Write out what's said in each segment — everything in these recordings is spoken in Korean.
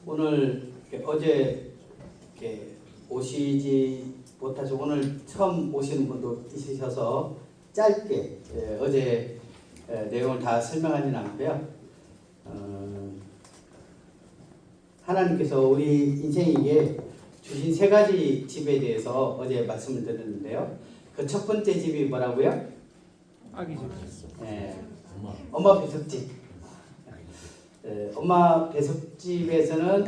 오늘 어제 오시지 못하시고 오늘 처음 오시는 분도 있으셔서 짧게 어제 내용을 다 설명하지는 않고요. 하나님께서 우리 인생에게 주신 세 가지 집에 대해서 어제 말씀을 드렸는데요. 그 첫 번째 집이 뭐라고요? 아기 집. 엄마 배석집. 엄마 배석집에서는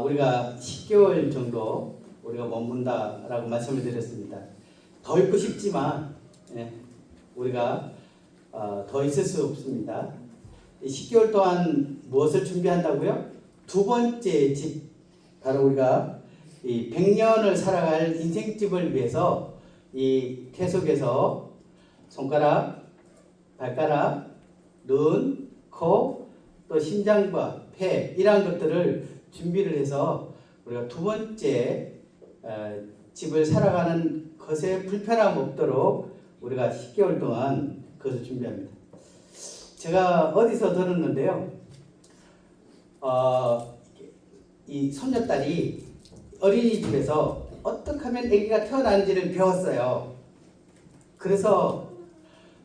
우리가 10개월 정도 우리가 머문다라고 말씀을 드렸습니다. 더 있고 싶지만 우리가 더 있을 수 없습니다. 10개월 동안 무엇을 준비한다고요? 두 번째 집, 바로 우리가 이 100년을 살아갈 인생집을 위해서 이 태속에서 손가락, 발가락, 눈, 코, 또 심장과 폐 이러한 것들을 준비를 해서 우리가 두 번째 집을 살아가는 것에 불편함 없도록 우리가 10개월 동안 그것을 준비합니다. 제가 어디서 들었는데요. 이 손녀딸이 어린이집에서 어떻게 하면 아기가 태어나는지를 배웠어요. 그래서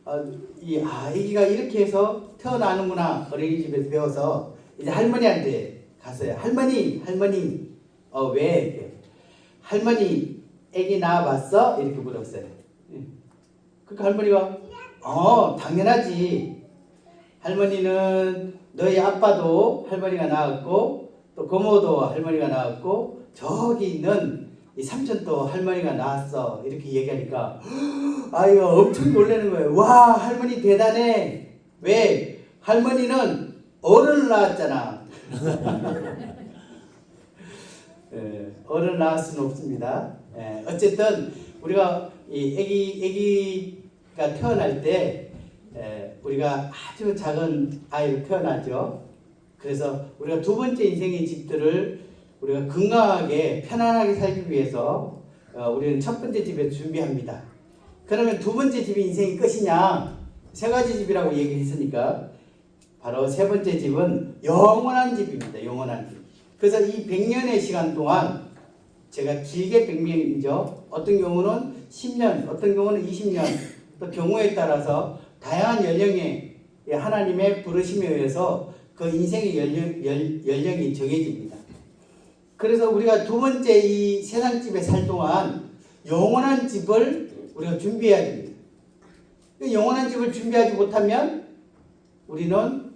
아기가 이렇게 해서 태어나는구나 어린이집에서 배워서 이제 할머니한테 갔어요. 할머니 왜? 할머니 아기 낳아봤어? 이렇게 물었어요. 그러니까 할머니가 당연하지. 할머니는 너희 아빠도 할머니가 낳았고 또 고모도 할머니가 낳았고 저기 있는 이 삼촌도 할머니가 낳았어. 이렇게 얘기하니까 아이고 엄청 놀라는 거예요. 와, 할머니 대단해. 왜? 할머니는 어른을 낳았잖아. 어른을 낳을 수는 없습니다. 어쨌든 우리가 이 아기가 태어날 때 우리가 아주 작은 아이로 태어나죠. 그래서 우리가 두 번째 인생의 집들을 우리가 건강하게 편안하게 살기 위해서 우리는 첫 번째 집에 준비합니다. 그러면 두 번째 집이 인생의 끝이냐? 세 가지 집이라고 얘기했으니까 바로 세 번째 집은 영원한 집입니다. 영원한 집. 그래서 이 100년의 시간 동안 제가 길게 100년이죠. 어떤 경우는 10년, 어떤 경우는 20년, 또 경우에 따라서 다양한 연령의 하나님의 부르심에 의해서 그 인생의 연령이 정해집니다. 그래서 우리가 두 번째 이 세상집에 살 동안 영원한 집을 우리가 준비해야 됩니다. 영원한 집을 준비하지 못하면 우리는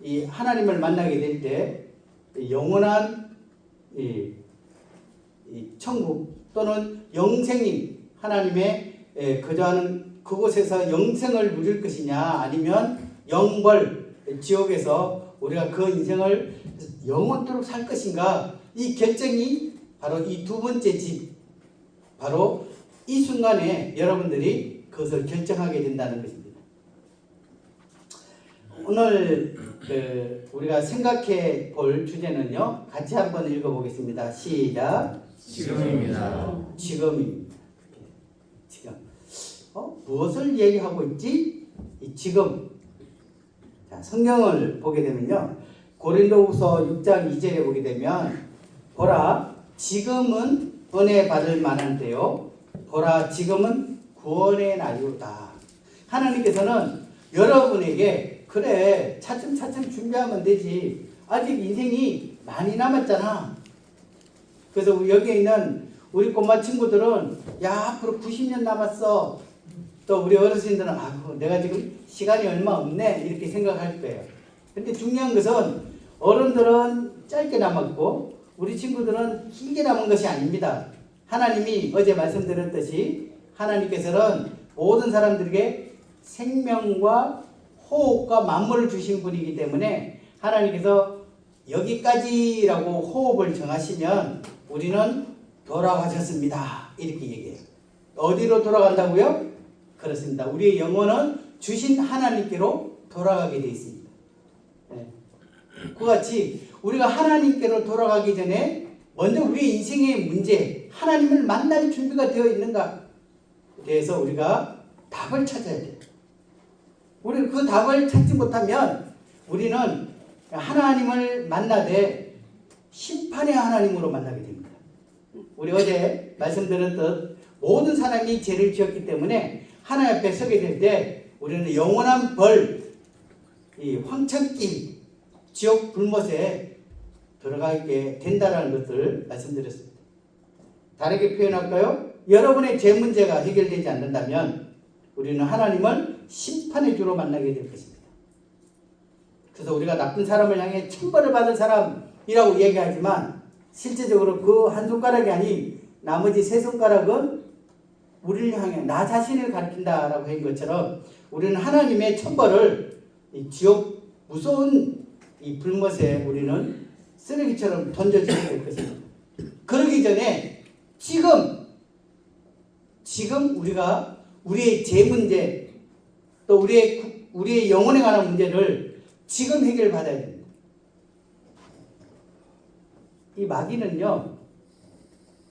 이 하나님을 만나게 될 때 영원한 이 천국 또는 영생인 하나님의 거주하는 그곳에서 영생을 누릴 것이냐 아니면 영벌 지옥에서 우리가 그 인생을 영원토록 살 것인가, 이 결정이 바로 이 두 번째 집, 바로 이 순간에 여러분들이 그것을 결정하게 된다는 것입니다. 오늘 우리가 생각해 볼 주제는요, 같이 한번 읽어보겠습니다. 시작. 지금입니다. 지금입니다. 지금. 무엇을 얘기하고 있지? 이 지금. 자, 성경을 보게 되면요, 고린도후서 6장 2절에 보게 되면 보라 지금은 은혜 받을 만한 때요, 보라 지금은 구원의 날이오다. 하나님께서는 여러분에게 그래 차츰차츰 준비하면 되지, 아직 인생이 많이 남았잖아. 그래서 여기에 있는 우리 꼬마 친구들은 야 앞으로 90년 남았어. 또 우리 어르신들은 내가 지금 시간이 얼마 없네 이렇게 생각할 거예요. 근데 중요한 것은 어른들은 짧게 남았고 우리 친구들은 길게 남은 것이 아닙니다. 하나님이 어제 말씀드렸듯이 하나님께서는 모든 사람들에게 생명과 호흡과 만물을 주신 분이기 때문에 하나님께서 여기까지라고 호흡을 정하시면 우리는 돌아가셨습니다 이렇게 얘기해요. 어디로 돌아간다고요? 그렇습니다. 우리의 영혼은 주신 하나님께로 돌아가게 되어 있습니다. 그같이 우리가 하나님께로 돌아가기 전에 먼저 우리의 인생의 문제, 하나님을 만날 준비가 되어 있는가에 대해서 우리가 답을 찾아야 돼요. 우리가 그 답을 찾지 못하면 우리는 하나님을 만나되 심판의 하나님으로 만나게 됩니다. 우리 어제 말씀드렸듯 모든 사람이 죄를 지었기 때문에 하나님 앞에 서게 될 때 우리는 영원한 벌, 이 황천길, 지옥 불못에 들어가게 된다는 것을 말씀드렸습니다. 다르게 표현할까요? 여러분의 죄 문제가 해결되지 않는다면 우리는 하나님을 심판의 주로 만나게 될 것입니다. 그래서 우리가 나쁜 사람을 향해 천벌을 받은 사람이라고 얘기하지만 실제적으로 그 한 손가락이 아닌 나머지 세 손가락은 우리를 향해 나 자신을 가리킨다라고 한 것처럼 우리는 하나님의 천벌을 이 지옥 무서운 이 불못에 우리는 쓰레기처럼 던져지게 될 것입니다. 그러기 전에 지금 우리가 우리의 제 문제 또 우리의 영혼에 관한 문제를 지금 해결받아야 됩니다. 이 마귀는요,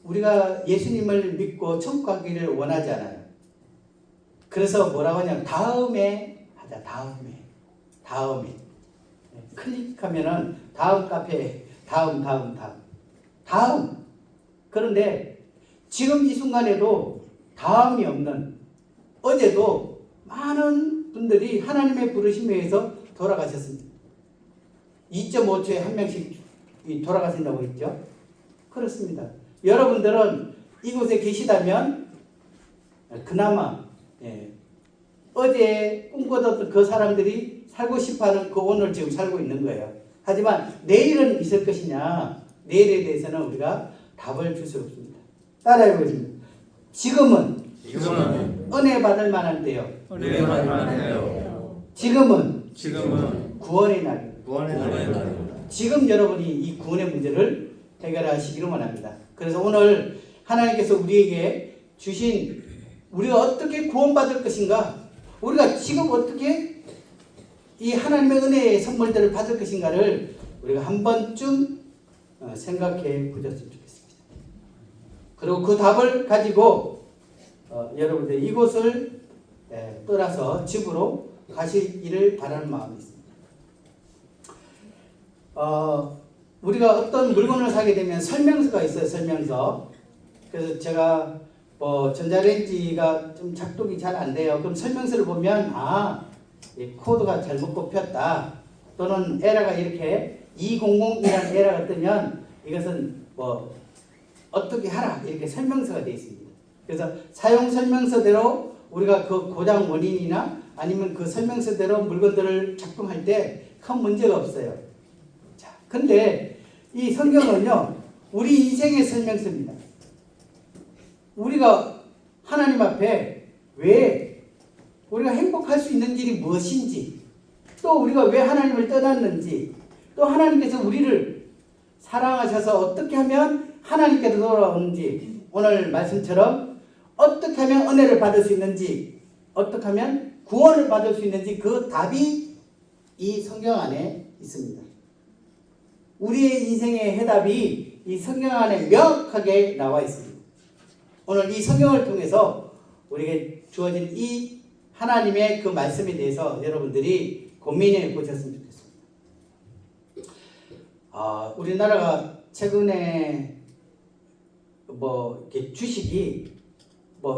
우리가 예수님을 믿고 천국 가기를 원하지 않아요. 그래서 뭐라고 하냐면 다음에 하자. 다음에 클릭하면은 다음 카페 다음. 그런데 지금 이 순간에도 다음이 없는, 어제도 많은 분들이 하나님의 부르심에 의해서 돌아가셨습니다. 2.5초에 한 명씩 돌아가신다고 했죠. 그렇습니다. 여러분들은 이곳에 계시다면 그나마 어제 꿈꿔뒀던 그 사람들이 살고 싶어하는 그 오늘 지금 살고 있는 거예요. 하지만 내일은 있을 것이냐, 내일에 대해서는 우리가 답을 줄 수 없습니다. 따라해 보겠습니다. 지금은 은혜 받을 만한 때요. 지금은 구원의 날입니다. 지금 여러분이 이 구원의 문제를 해결하시기를 원합니다. 그래서 오늘 하나님께서 우리에게 주신, 우리가 어떻게 구원받을 것인가, 우리가 지금 어떻게 이 하나님의 은혜의 선물들을 받을 것인가를 우리가 한 번쯤 생각해 보셨으면 좋겠습니다. 그리고 그 답을 가지고 여러분들 이곳을 떠나서 집으로 가시기를 바라는 마음이 있습니다. 우리가 어떤 물건을 사게 되면 설명서가 있어요. 설명서. 그래서 제가 전자레인지가 좀 작동이 잘 안 돼요. 그럼 설명서를 보면 이 코드가 잘못 꼽혔다, 또는 에러가 이렇게 200이라는 에러가 뜨면 이것은 어떻게 하라, 이렇게 설명서가 되어 있습니다. 그래서 사용 설명서대로 우리가 그 고장 원인이나 아니면 그 설명서대로 물건들을 작동할 때 큰 문제가 없어요. 자, 근데 이 성경은요, 우리 인생의 설명서입니다. 우리가 하나님 앞에 왜 우리가 행복할 수 있는 길이 무엇인지, 또 우리가 왜 하나님을 떠났는지, 또 하나님께서 우리를 사랑하셔서 어떻게 하면 하나님께로 돌아오는지, 오늘 말씀처럼 어떻게 하면 은혜를 받을 수 있는지, 어떻게 하면 구원을 받을 수 있는지, 그 답이 이 성경 안에 있습니다. 우리의 인생의 해답이 이 성경 안에 명확하게 나와 있습니다. 오늘 이 성경을 통해서 우리에게 주어진 이 하나님의 그 말씀에 대해서 여러분들이 고민해 보셨으면 좋겠습니다. 우리나라가 최근에 이렇게 주식이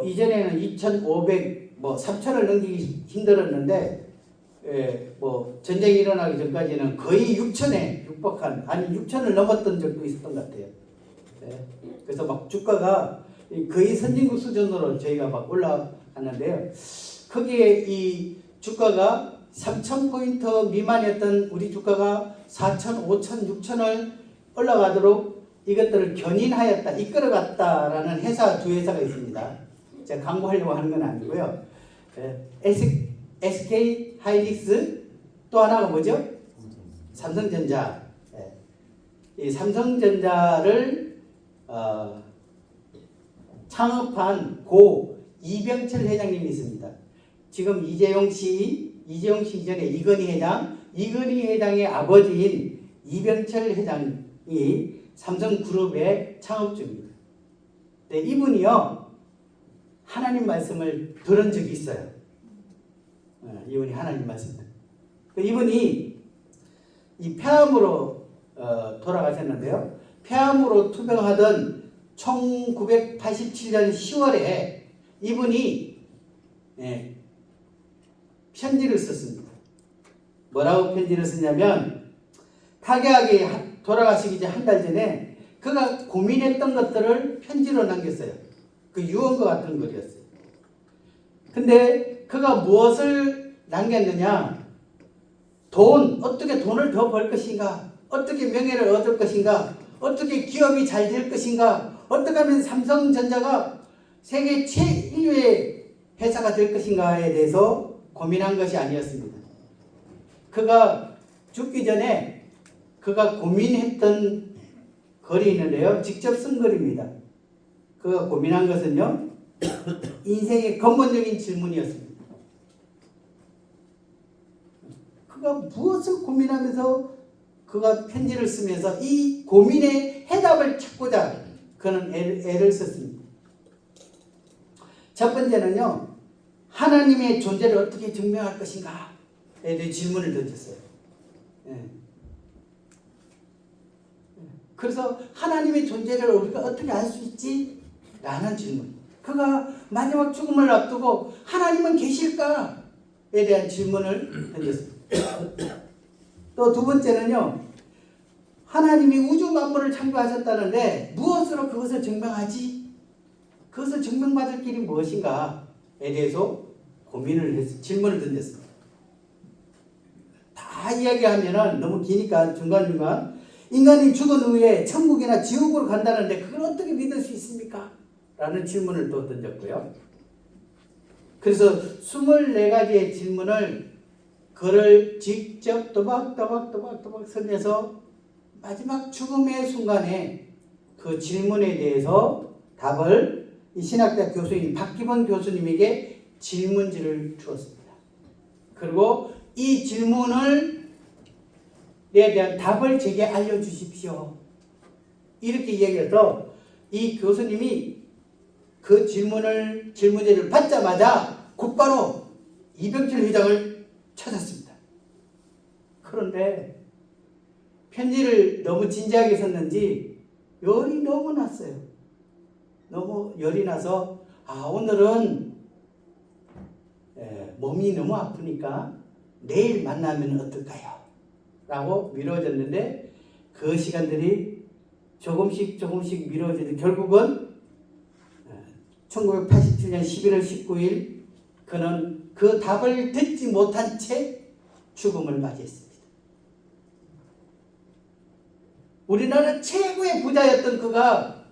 이전에는 2,500, 3,000을 넘기기 힘들었는데, 전쟁이 일어나기 전까지는 거의 6,000에 육박한, 아니 6,000을 넘었던 적도 있었던 것 같아요. 그래서 주가가 거의 선진국 수준으로 저희가 올라갔는데요. 거기에 이 주가가 3,000포인트 미만이었던 우리 주가가 4,000, 5,000, 6,000을 올라가도록 이것들을 견인하였다, 이끌어갔다라는 회사, 두 회사가 있습니다. 제가 광고하려고 하는 건 아니고요. SK 하이닉스, 또 하나가 뭐죠? 삼성전자. 이 삼성전자를 창업한 고 이병철 회장님이 있습니다. 지금 이재용 씨 이전에 이건희 회장의 아버지인 이병철 회장이 삼성그룹의 창업 중입니다. 네, 이분이요, 하나님 말씀을 들은 적이 있어요. 이분이 하나님 말씀을. 이분이 이 폐암으로 돌아가셨는데요. 폐암으로 투병하던 1987년 10월에 이분이 편지를 썼습니다. 뭐라고 편지를 썼냐면 타계하게 돌아가시기 전 한 달 전에 그가 고민했던 것들을 편지로 남겼어요. 그 유언과 같은 글이었어요. 근데 그가 무엇을 남겼느냐? 어떻게 돈을 더 벌 것인가? 어떻게 명예를 얻을 것인가? 어떻게 기업이 잘 될 것인가? 어떻게 하면 삼성전자가 세계 제1위의 회사가 될 것인가에 대해서 고민한 것이 아니었습니다. 그가 죽기 전에 그가 고민했던 글이 있는데요. 직접 쓴 글입니다. 그가 고민한 것은요. 인생의 근본적인 질문이었습니다. 그가 무엇을 고민하면서 그가 편지를 쓰면서 이 고민의 해답을 찾고자 그는 애를 썼습니다. 첫 번째는요. 하나님의 존재를 어떻게 증명할 것인가에 대해 질문을 던졌어요. 그래서 하나님의 존재를 우리가 어떻게 알 수 있지? 라는 질문. 그가 마지막 죽음을 앞두고 하나님은 계실까에 대한 질문을 던졌습니다. 또 두 번째는요. 하나님이 우주 만물을 창조하셨다는데 무엇으로 그것을 증명하지? 그것을 증명받을 길이 무엇인가에 대해서 고민을 해서 질문을 던졌습니다. 다 이야기하면 너무 기니까 중간중간 인간이 죽은 후에 천국이나 지옥으로 간다는데 그걸 어떻게 믿을 수 있습니까? 라는 질문을 또 던졌고요. 그래서 24가지의 질문을 그를 직접 또박또박 쓰면서 마지막 죽음의 순간에 그 질문에 대해서 답을 이 신학대 교수인 박기본 교수님에게 질문지를 주었습니다. 그리고 이 질문에 대한 답을 제게 알려주십시오. 이렇게 이야기해서 이 교수님이 그 질문지를 받자마자 곧바로 이병철 회장을 찾았습니다. 그런데 편지를 너무 진지하게 썼는지 열이 너무 났어요. 너무 열이 나서 오늘은 몸이 너무 아프니까 내일 만나면 어떨까요? 라고 미뤄졌는데 그 시간들이 조금씩 미뤄지는데 결국은 1987년 11월 19일 그는 그 답을 듣지 못한 채 죽음을 맞이했습니다. 우리나라 최고의 부자였던 그가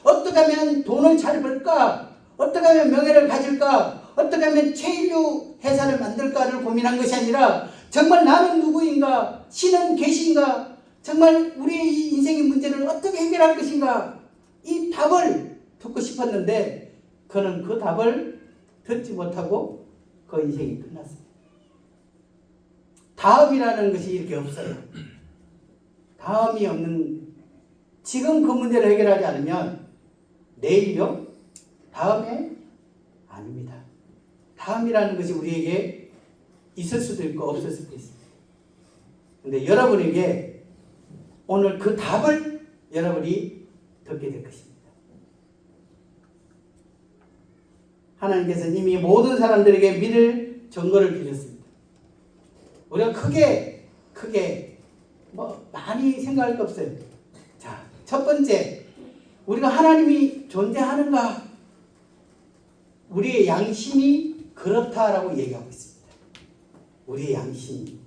어떻게 하면 돈을 잘 벌까? 어떻게 하면 명예를 가질까? 어떻게 하면 제1류 회사를 만들까를 고민한 것이 아니라 정말 나는 누구인가? 신은 계신가? 정말 우리의 이 인생의 문제를 어떻게 해결할 것인가? 이 답을 듣고 싶었는데 그는 그 답을 듣지 못하고 그 인생이 끝났습니다. 다음이라는 것이 이렇게 없어요. 다음이 없는, 지금 그 문제를 해결하지 않으면 내일요? 다음에 아닙니다. 다음이라는 것이 우리에게 있을 수도 있고 없을 수도 있습니다. 근데 여러분에게 오늘 그 답을 여러분이 듣게 될 것입니다. 하나님께서는 이미 모든 사람들에게 믿을 증거를 주셨습니다. 우리가 크게 많이 생각할 거 없어요. 자, 첫 번째, 우리가 하나님이 존재하는가? 우리의 양심이 그렇다라고 얘기하고 있습니다. 우리의 양심이.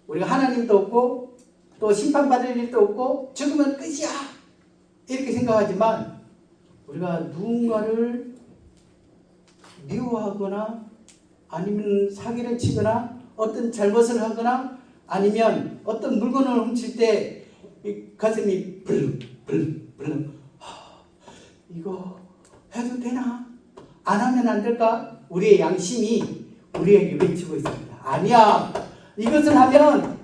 우리가 하나님도 없고 또 심판받을 일도 없고 죽으면 끝이야 이렇게 생각하지만 우리가 누군가를 미워하거나 아니면 사기를 치거나 어떤 잘못을 하거나 아니면 어떤 물건을 훔칠 때 가슴이 불 이거 해도 되나? 안 하면 안 될까? 우리의 양심이 우리에게 외치고 있습니다. 아니야. 이것을 하면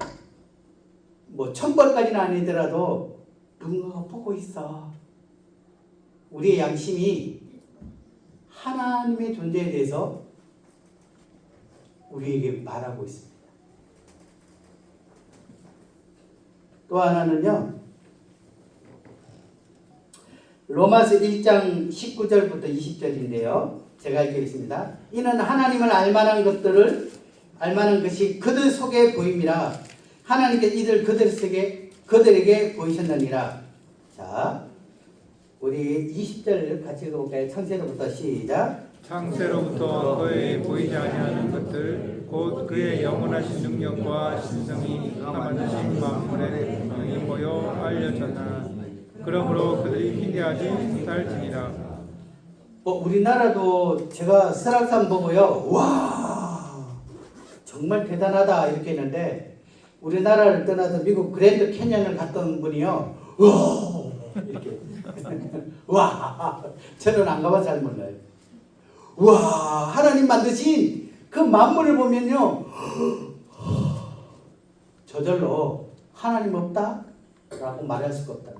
천벌까지는 아니더라도 누군가가 보고 있어. 우리의 양심이 하나님의 존재에 대해서 우리에게 말하고 있습니다. 또 하나는요. 로마서 1장 19절부터 20절인데요. 제가 읽겠습니다. 이는 하나님을 알만한 것이 그들 속에 보임이라. 하나님께서 이들 그들에게 보이셨느니라. 자, 우리 20절 같이 읽어볼까요? 창세로부터 시작. 창세로부터 그의 보이지 아니하는 것들 곧 그의 영원하신 능력과 신성이 그가 만드신 만물에 분명히 보여 알려졌나. 그러므로 그들이 피대하지 못할지니라. 우리나라도 제가 설악산 보고요. 와, 정말 대단하다 이렇게 했는데 우리나라를 떠나서 미국 그랜드 캐년을 갔던 분이요. 와, 이렇게 와, 저는 안 가봐서 잘 몰라요. 와, 하나님 만드신 그 만물을 보면요. 저절로 하나님 없다? 라고 말할 수가 없다.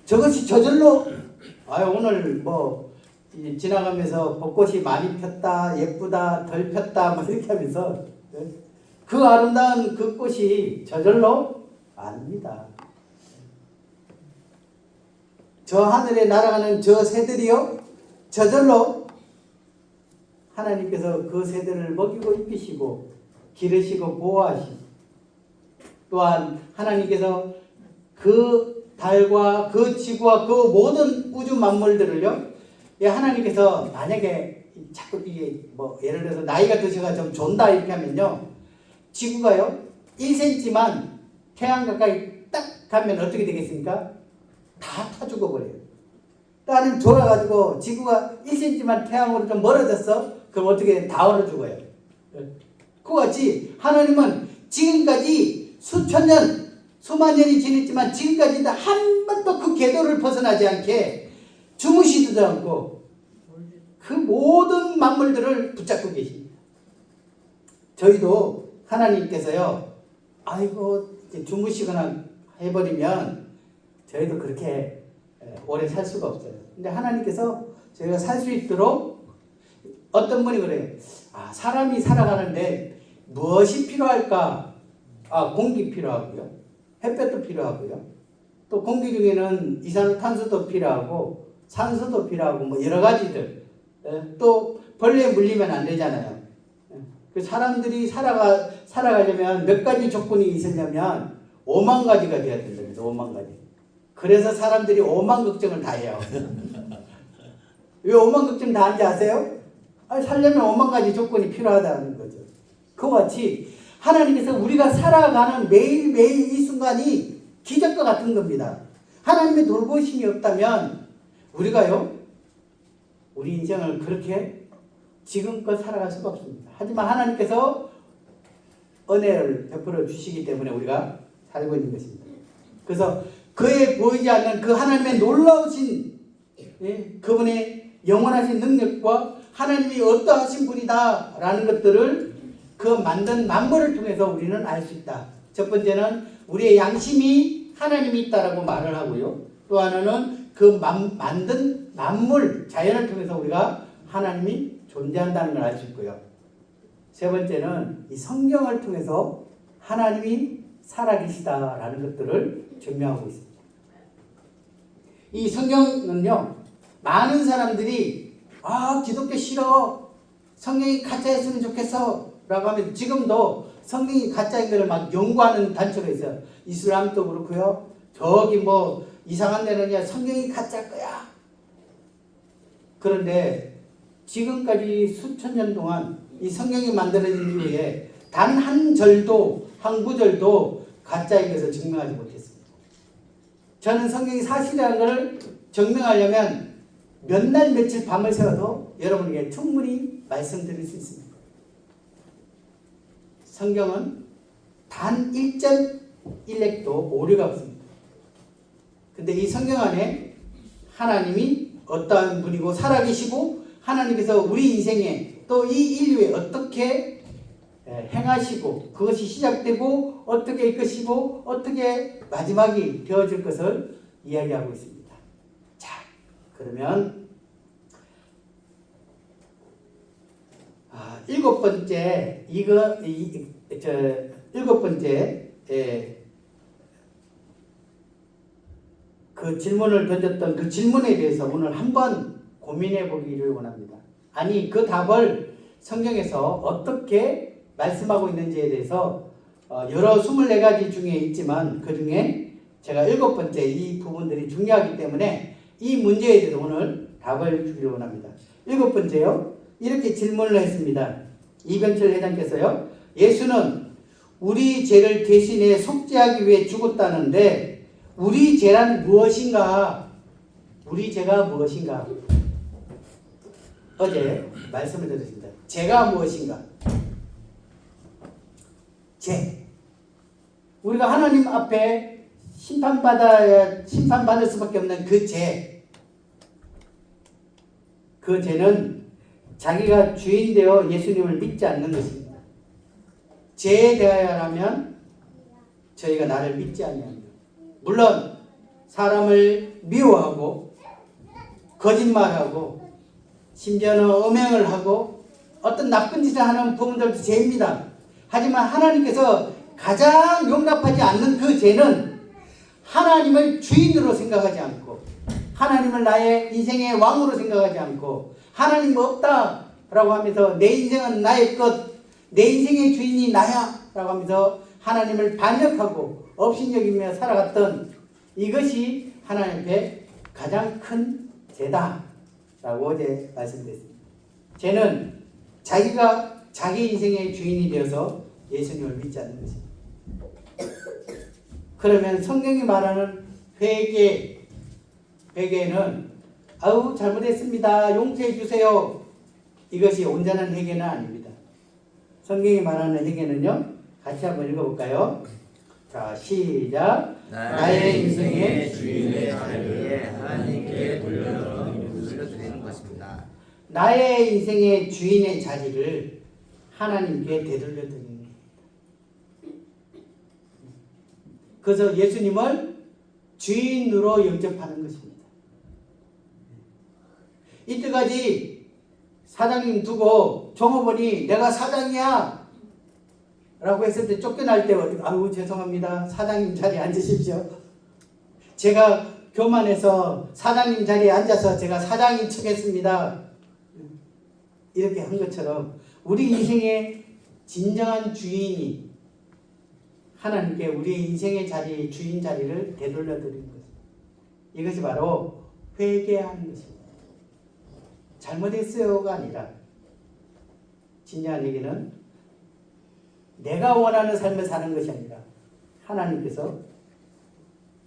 저것이 저절로 오늘 뭐 지나가면서 벚꽃이 많이 폈다, 예쁘다, 덜 폈다 뭐 이렇게 하면서 그 아름다운 그 꽃이 저절로 아닙니다. 저 하늘에 날아가는 저 새들이요 저절로 하나님께서 그 새들을 먹이고 입히시고 기르시고 보호하시고 또한 하나님께서 그 달과 그 지구와 그 모든 우주 만물들을요 하나님께서 만약에 자꾸 이게 뭐 예를 들어서 나이가 드셔가 좀 존다 이렇게 하면요 지구가요 1cm만 태양 가까이 딱 가면 어떻게 되겠습니까? 다 타 죽어버려요. 또 아니면 돌아가지고 지구가 1cm만 태양으로 좀 멀어졌어? 그럼 어떻게 다 얼어 죽어요. 그와 같이 하나님은 지금까지 수천 년 수만 년이 지났지만 지금까지도 한 번도 그 궤도를 벗어나지 않게 주무시지도 않고 그 모든 만물들을 붙잡고 계십니다. 저희도 하나님께서요 아이고 주무시거나 해버리면 저희도 그렇게 오래 살 수가 없어요. 근데 하나님께서 저희가 살 수 있도록 어떤 분이 그래요. 사람이 살아가는데 무엇이 필요할까? 공기 필요하고요. 햇볕도 필요하고요. 또 공기 중에는 이산화탄소도 필요하고 산소도 필요하고 뭐 여러 가지들. 또 벌레에 물리면 안 되잖아요. 그 사람들이 살아가려면 몇 가지 조건이 있으려면 5만 가지가 돼야 된답니다. 5만 가지. 그래서 사람들이 5만 걱정을 다 해요. 왜 5만 걱정 다 하는지 아세요? 살려면 5만 가지 조건이 필요하다는 거죠. 그와 같이 하나님께서 우리가 살아가는 매일매일 이 순간이 기적과 같은 겁니다. 하나님의 돌보심이 없다면 우리가요 우리 인생을 그렇게 지금껏 살아갈 수가 없습니다. 하지만 하나님께서 은혜를 베풀어 주시기 때문에 우리가 살고 있는 것입니다. 그래서 그의 보이지 않는 그 하나님의 놀라우신 그분의 영원하신 능력과 하나님이 어떠하신 분이다라는 것들을 그 만든 만물을 통해서 우리는 알 수 있다. 첫 번째는 우리의 양심이 하나님이 있다라고 말을 하고요. 또 하나는 그 만든 만물, 자연을 통해서 우리가 하나님이 존재한다는 걸 알 수 있고요. 세 번째는 이 성경을 통해서 하나님이 살아계시다라는 것들을 증명하고 있습니다. 이 성경은요, 많은 사람들이 기독교 싫어, 성경이 가짜였으면 좋겠어 라고 하면 지금도 성경이 가짜인 것을 막 연구하는 단체가 있어요. 이슬람도 그렇고요. 저기 뭐 이상한 데는 성경이 가짜일 거야. 그런데 지금까지 수천 년 동안 이 성경이 만들어진 이후에 단 한 절도 한 구절도 가짜인 것을 증명하지 못했습니다. 저는 성경이 사실이라는 것을 증명하려면 몇 날 며칠 밤을 새워도 여러분에게 충분히 말씀드릴 수 있습니다. 성경은 단 1.1획도 오류가 없습니다. 근데 이 성경 안에 하나님이 어떠한 분이고 살아계시고 하나님께서 우리 인생에 또 이 인류에 어떻게 행하시고 그것이 시작되고 어떻게 이끄시고 어떻게 마지막이 되어질 것을 이야기하고 있습니다. 자, 그러면 일곱 번째 그 질문을 던졌던 그 질문에 대해서 오늘 한번 고민해 보기를 원합니다. 아니 그 답을 성경에서 어떻게 말씀하고 있는지에 대해서 여러 24가지 중에 있지만 그 중에 제가 7번째 이 부분들이 중요하기 때문에 이 문제에 대해서 오늘 답을 주기를 원합니다. 7번째요. 이렇게 질문을 했습니다. 이병철 회장께서요. 예수는 우리 죄를 대신에 속죄하기 위해 죽었다는데 우리 죄란 무엇인가? 우리 죄가 무엇인가? 어제 말씀을 드렸습니다. 죄가 무엇인가? 죄. 우리가 하나님 앞에 심판받을 수밖에 없는 그 죄. 그 죄는 자기가 주인 되어 예수님을 믿지 않는 것입니다. 죄에 대하여라면 저희가 나를 믿지 아니합니다. 물론 사람을 미워하고 거짓말하고 심지어는 음행을 하고 어떤 나쁜 짓을 하는 부분들도 죄입니다. 하지만 하나님께서 가장 용납하지 않는 그 죄는 하나님을 주인으로 생각하지 않고 하나님을 나의 인생의 왕으로 생각하지 않고 하나님 없다라고 하면서 내 인생은 나의 것, 내 인생의 주인이 나야 라고 하면서 하나님을 반역하고 업신여기며 살아갔던 이것이 하나님 앞에 가장 큰 죄다 라고 어제 말씀드렸습니다. 죄는 자기가 자기 인생의 주인이 되어서 예수님을 믿지 않는 것입니다. 그러면 성경이 말하는 회개는 아우 잘못했습니다. 용서해 주세요. 이것이 온전한 회개는 아닙니다. 성경이 말하는 회개는요. 같이 한번 읽어볼까요? 자 시작. 나의 인생의 주인의 자리에 하나님께 돌려드리는 것입니다. 나의 인생의 주인의 자리를 하나님께 되돌려드리는 겁니다. 그래서 예수님을 주인으로 영접하는 것입니다. 이때까지 사장님 두고 종업원이 내가 사장이야 라고 했을 때 쫓겨날 때 아유 죄송합니다. 사장님 자리에 앉으십시오. 제가 교만해서 사장님 자리에 앉아서 제가 사장인 척 했습니다. 이렇게 한 것처럼 우리 인생의 진정한 주인이 하나님께 우리 인생의 자리, 주인 자리를 되돌려드리는 것입니다. 이것이 바로 회개하는 것입니다. 잘못했어요가 아니라 진정한 얘기는 내가 원하는 삶을 사는 것이 아니라 하나님께서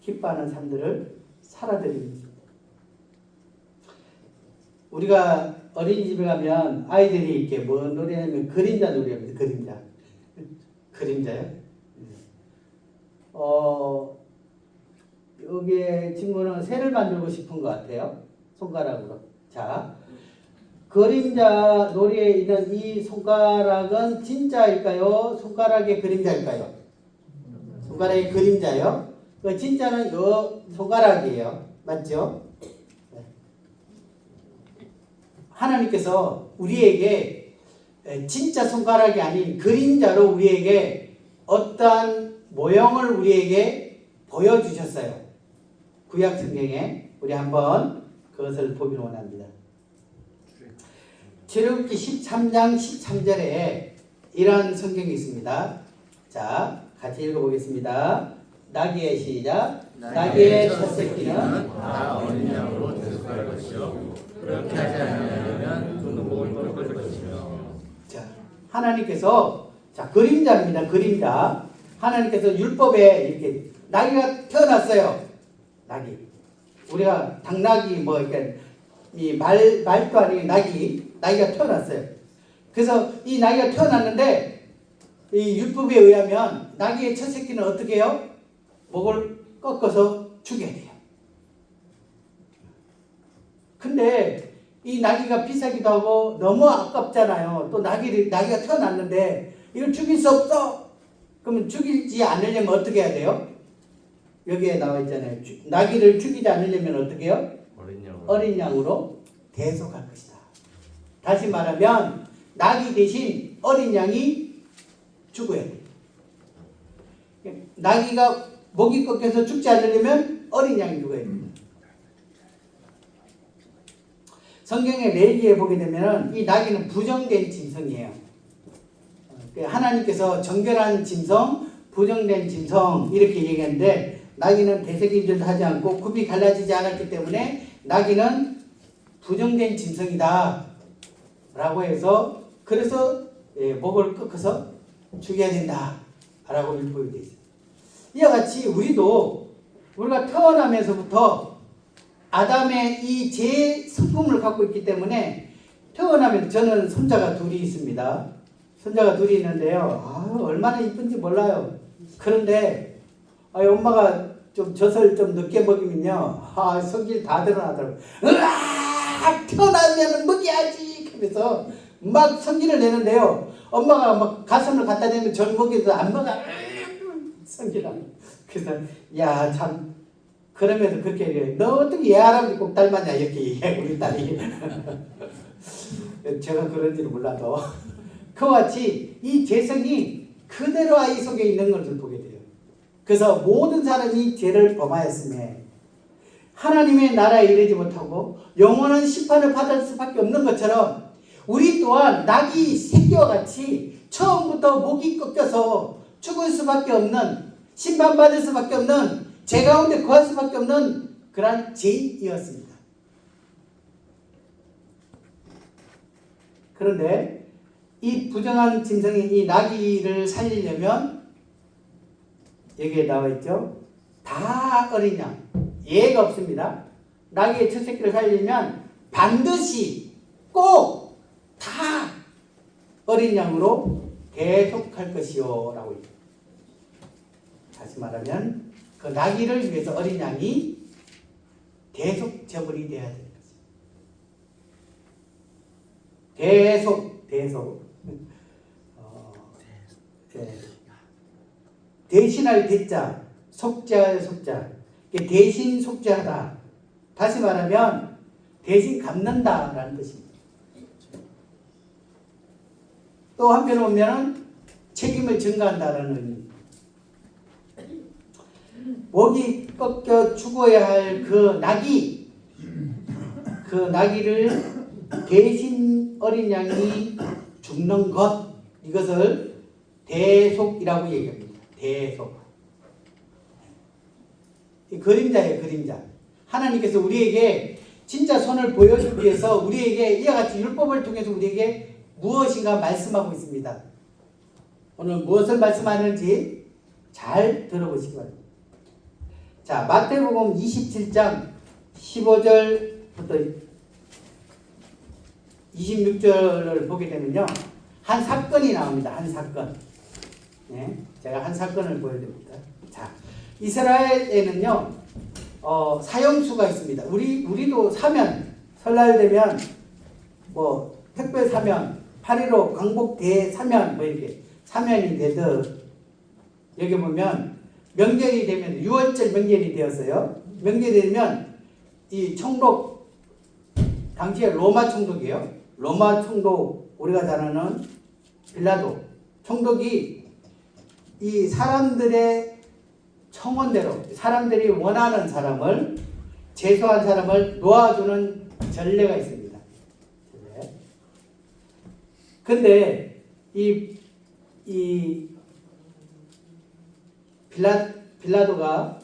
기뻐하는 삶들을 살아드리는 것입니다. 우리가 어린이집에 가면 아이들이 이렇게 뭐 노래하면 그림자 노래합니다. 그림자. 그림자요? 여기에 친구는 새를 만들고 싶은 것 같아요. 손가락으로. 자, 그림자 놀이에 있는 이 손가락은 진짜일까요? 손가락의 그림자일까요? 손가락의 그림자요. 그 진짜는 요 손가락이에요. 맞죠? 하나님께서 우리에게 진짜 손가락이 아닌 그림자로 우리에게 어떠한 모형을 우리에게 보여주셨어요. 구약 성경에 우리 한번 그것을 보기를 원합니다. 출애굽기 13장 13절에 이러한 성경이 있습니다. 자, 같이 읽어보겠습니다. 나귀의 시작. 나귀의 첫 새끼는 다 어린 양으로 대속할 것이요 그렇게 하지 않으면 분노복을 꺾을 것이며. 자, 하나님께서 자 그림자입니다. 그림자. 하나님께서 율법에 이렇게 나귀가 태어났어요. 나귀. 우리가 당나귀 뭐 이렇게 이 말도 아닌 나귀가 태어났어요. 그래서 이 나귀가 태어났는데 이 율법에 의하면 나귀의 첫 새끼는 어떻게 해요? 목을 꺾어서 죽여야 돼요. 근데 이 나귀가 비싸기도 하고 너무 아깝잖아요. 또 나귀가 태어났는데 이걸 죽일 수 없어. 그러면 죽이지 않으려면 어떻게 해야 돼요? 여기에 나와 있잖아요. 나귀를 죽이지 않으려면 어떻게 해요? 어린 양으로 대속할 것이다. 다시 말하면 나귀 대신 어린 양이 죽어야 돼요. 나귀가 목이 꺾여서 죽지 않으려면 어린 양이 죽어야 됩니다. 성경의 레위기에 보게 되면은 이 나귀는 부정된 짐승이에요. 하나님께서 정결한 짐승, 부정된 짐승 이렇게 얘기하는데 나귀는 대색임질도 하지 않고 굽이 갈라지지 않았기 때문에 나귀는 부정된 짐승이다 라고 해서 그래서 목을 꺾어서 죽여야 된다 라고 율법이 되어 있어요. 이와 같이 우리가 태어나면서부터 아담의 이 제 성품을 갖고 있기 때문에 태어나면 저는 손자가 둘이 있습니다. 손자가 둘이 있는데요. 얼마나 이쁜지 몰라요. 그런데 엄마가 좀 젖을 좀 늦게 먹이면요. 성질 다 드러나더라고요. 으악! 태어나면 먹여야지! 하면서 막 성질을 내는데요. 엄마가 막 가슴을 갖다 대면 젖 먹여도 안 먹어. 성질하고. 그래서 야 참 그러면서 그렇게 얘기해요. 너 어떻게 얘 할아버지 꼭 닮았냐 이렇게 얘기해 우리 딸이. 제가 그런지는 몰라도 그와 같이 이 죄성이 그대로 아이 속에 있는 것을 보게 돼요. 그래서 모든 사람이 죄를 범하였음에 하나님의 나라에 이르지 못하고 영원한 심판을 받을 수밖에 없는 것처럼 우리 또한 낙이 새끼와 같이 처음부터 목이 꺾여서 죽을 수밖에 없는, 심판받을 수밖에 없는, 죄 가운데 거할 수밖에 없는 그러한 죄인이었습니다. 그런데 이 부정한 짐승인 이 나귀를 살리려면 여기에 나와 있죠. 다 어린 양, 예가 없습니다. 나귀의 첫 새끼를 살리려면 반드시 꼭 다 어린 양으로 대속할 것이요 라고 있죠. 다시 말하면 그 나귀를 위해서 어린 양이 대속 제물이 되어야 되는 거죠. 대속 대신할 대자, 속죄할 속자, 대신 속죄하다. 다시 말하면 대신 갚는다라는 뜻입니다. 또 한편 보면 책임을 증가한다라는 의미입니다. 목이 꺾여 죽어야 할 그 나귀를 대신 어린 양이 죽는 것, 이것을 대속이라고 얘기합니다. 대속. 이 그림자예요, 그림자. 하나님께서 우리에게 진짜 손을 보여주기 위해서 우리에게 이와 같이 율법을 통해서 우리에게 무엇인가 말씀하고 있습니다. 오늘 무엇을 말씀하는지 잘 들어보시기 바랍니다. 자, 마태복음 27장 15절부터 26절을 보게 되면요. 한 사건이 나옵니다. 한 사건. 네, 제가 한 사건을 보여드립니다. 자, 이스라엘에는요, 사형수가 있습니다. 우리도 사면, 설날 되면, 택배 사면, 8.15 광복 대사면, 이렇게 사면이 되듯, 여기 보면, 명절이 되면, 6월절 명절이 되었어요. 명절이 되면, 이 총독, 당시에 로마 총독이에요. 로마 총독, 우리가 잘 아는 빌라도 총독이 이 사람들의 청원대로 사람들이 원하는 사람을, 제소한 사람을 놓아주는 전례가 있습니다. 근데 이 빌라도가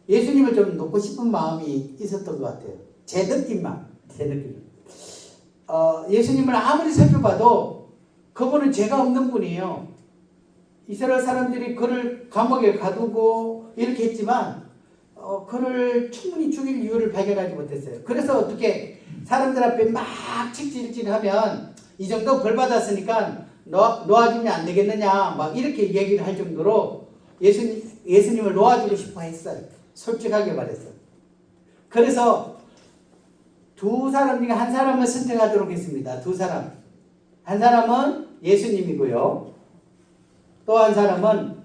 예수님을 좀 놓고 싶은 마음이 있었던 것 같아요. 제 느낌. 예수님을 아무리 살펴봐도 그분은 죄가 없는 분이에요. 이스라엘 사람들이 그를 감옥에 가두고 이렇게 했지만 그를 충분히 죽일 이유를 발견하지 못했어요. 그래서 어떻게 사람들 앞에 막 칙질질하면 이 정도 벌 받았으니까 놓아주면 안 되겠느냐 막 이렇게 얘기를 할 정도로 예수님을 놓아주고 싶어 했어요. 솔직하게 말해서. 그래서 두 사람 중에 한 사람을 선택하도록 했습니다. 두 사람. 한 사람은 예수님이고요. 또 한 사람은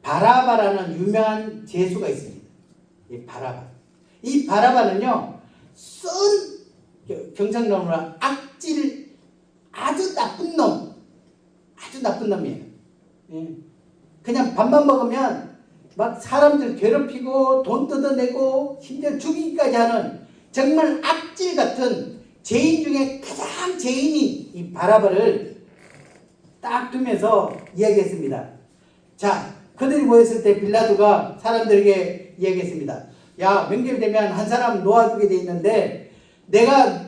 바라바라는 유명한 죄수가 있습니다. 이 바라바는요, 경상남으로 악질, 아주 나쁜 놈이에요. 그냥 밥만 먹으면 막 사람들 괴롭히고 돈 뜯어내고 심지어 죽이기까지 하는 정말 악질 같은 죄인 중에 가장 죄인인 이 바라바를 딱 두면서 이야기했습니다. 자, 그들이 모였을 때 빌라도가 사람들에게 이야기했습니다. 야, 명절되면 한 사람 놓아주게 돼 있는데 내가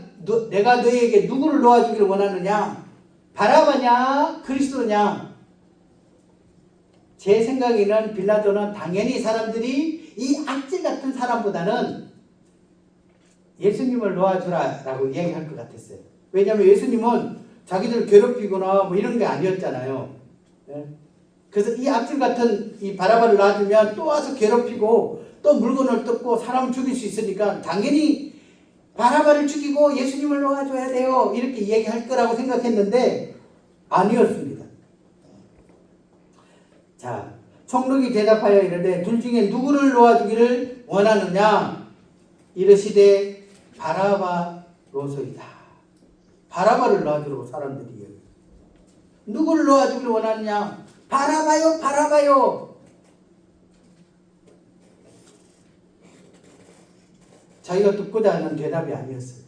너희에게 누구를 놓아주기를 원하느냐? 바라바냐? 그리스도냐? 제 생각에는 빌라도는 당연히 사람들이 이 악질 같은 사람보다는 예수님을 놓아주라 라고 이야기할 것 같았어요. 왜냐하면 예수님은 자기들 괴롭히거나 뭐 이런 게 아니었잖아요. 그래서 이 악질 같은 이 바라바를 놔주면 또 와서 괴롭히고 또 물건을 뜯고 사람을 죽일 수 있으니까 당연히 바라바를 죽이고 예수님을 놓아줘야 돼요. 이렇게 이야기할 거라고 생각했는데 아니었습니다. 자, 총독이 대답하여 이르되 둘 중에 누구를 놓아주기를 원하느냐? 이르시되 바라바로소이다. 바라바를 놓아주라고 사람들이 이야기해요. 누구를 놓아주기를 원하느냐? 바라바요, 바라바요. 자기가 듣고자 하는 대답이 아니었어요.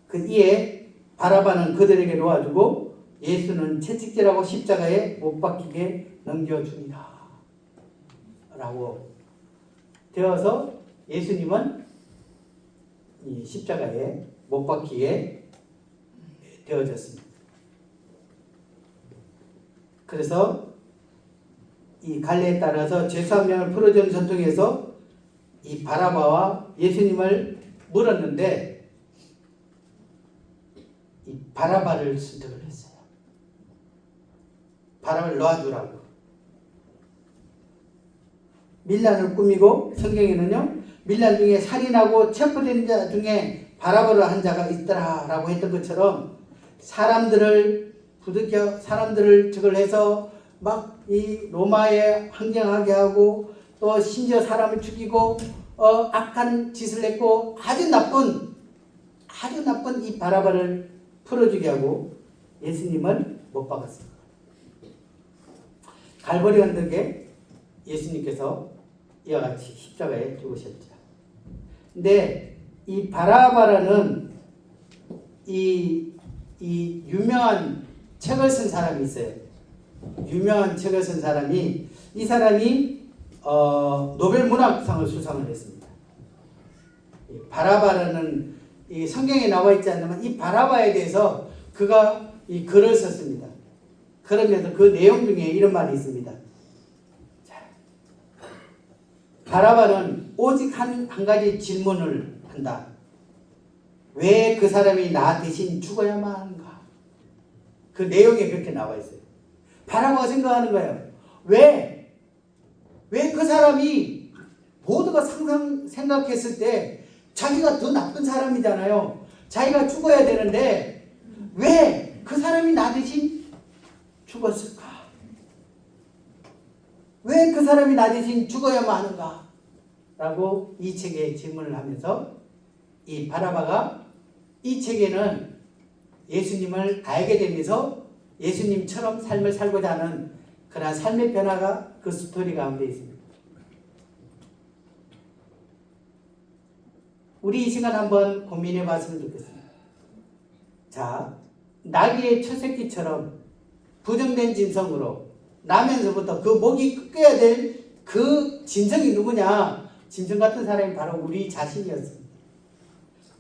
그 이에 바라바는 그들에게 놓아주고 예수는 채찍질하고 십자가에 못 박히게 넘겨주니라 라고 되어서 예수님은 이 십자가에 못 박히게 되어졌습니다. 그래서 이 갈래에 따라서 죄수 한 명을 풀어주는 전통에서 이 바라바와 예수님을 물었는데 이 바라바를 선택을 했어요. 바라바를 놓아주라고. 밀란을 꾸미고 성경에는요, 밀란 중에 살인하고 체포된 자 중에 바라바를 한 자가 있더라 라고 했던 것처럼 사람들을 부득여 사람들을 저걸 해서 막 이 로마에 항쟁하게 하고 또 심지어 사람을 죽이고 악한 짓을 했고 아주 나쁜 이 바라바를 풀어주게 하고 예수님을 못 박았습니다. 갈보리 언덕에 예수님께서 이와 같이 십자가에 죽으셨죠. 근데 이 바라바라는 이 유명한 책을 쓴 사람이 있어요. 유명한 책을 쓴 사람이 이 사람이 노벨 문학상을 수상을 했습니다. 이 바라바라는 이 성경에 나와 있지 않지만 이 바라바에 대해서 그가 이 글을 썼습니다. 그러면서 그 내용 중에 이런 말이 있습니다. 자, 바라바는 오직 한 가지 질문을 한다. 왜 그 사람이 나 대신 죽어야만 하는가? 그 내용에 그렇게 나와 있어요. 바라바가 생각하는 거예요. 왜 그 사람이 모두가 생각했을 때 자기가 더 나쁜 사람이잖아요. 자기가 죽어야 되는데 왜 그 사람이 나 대신 죽었을까? 왜 그 사람이 나 대신 죽어야만 하는가? 라고 이 책에 질문을 하면서 이 바라바가 이 책에는 예수님을 알게 되면서 예수님처럼 삶을 살고자 하는 그러한 삶의 변화가 그 스토리 가운데 있습니다. 우리 이 시간 한번 고민해 봤으면 좋겠습니다. 자, 나귀의 첫 새끼처럼 부정된 진성으로 나면서부터 그 목이 꺾여야 될 그 진성이 누구냐? 진성 같은 사람이 바로 우리 자신이었습니다.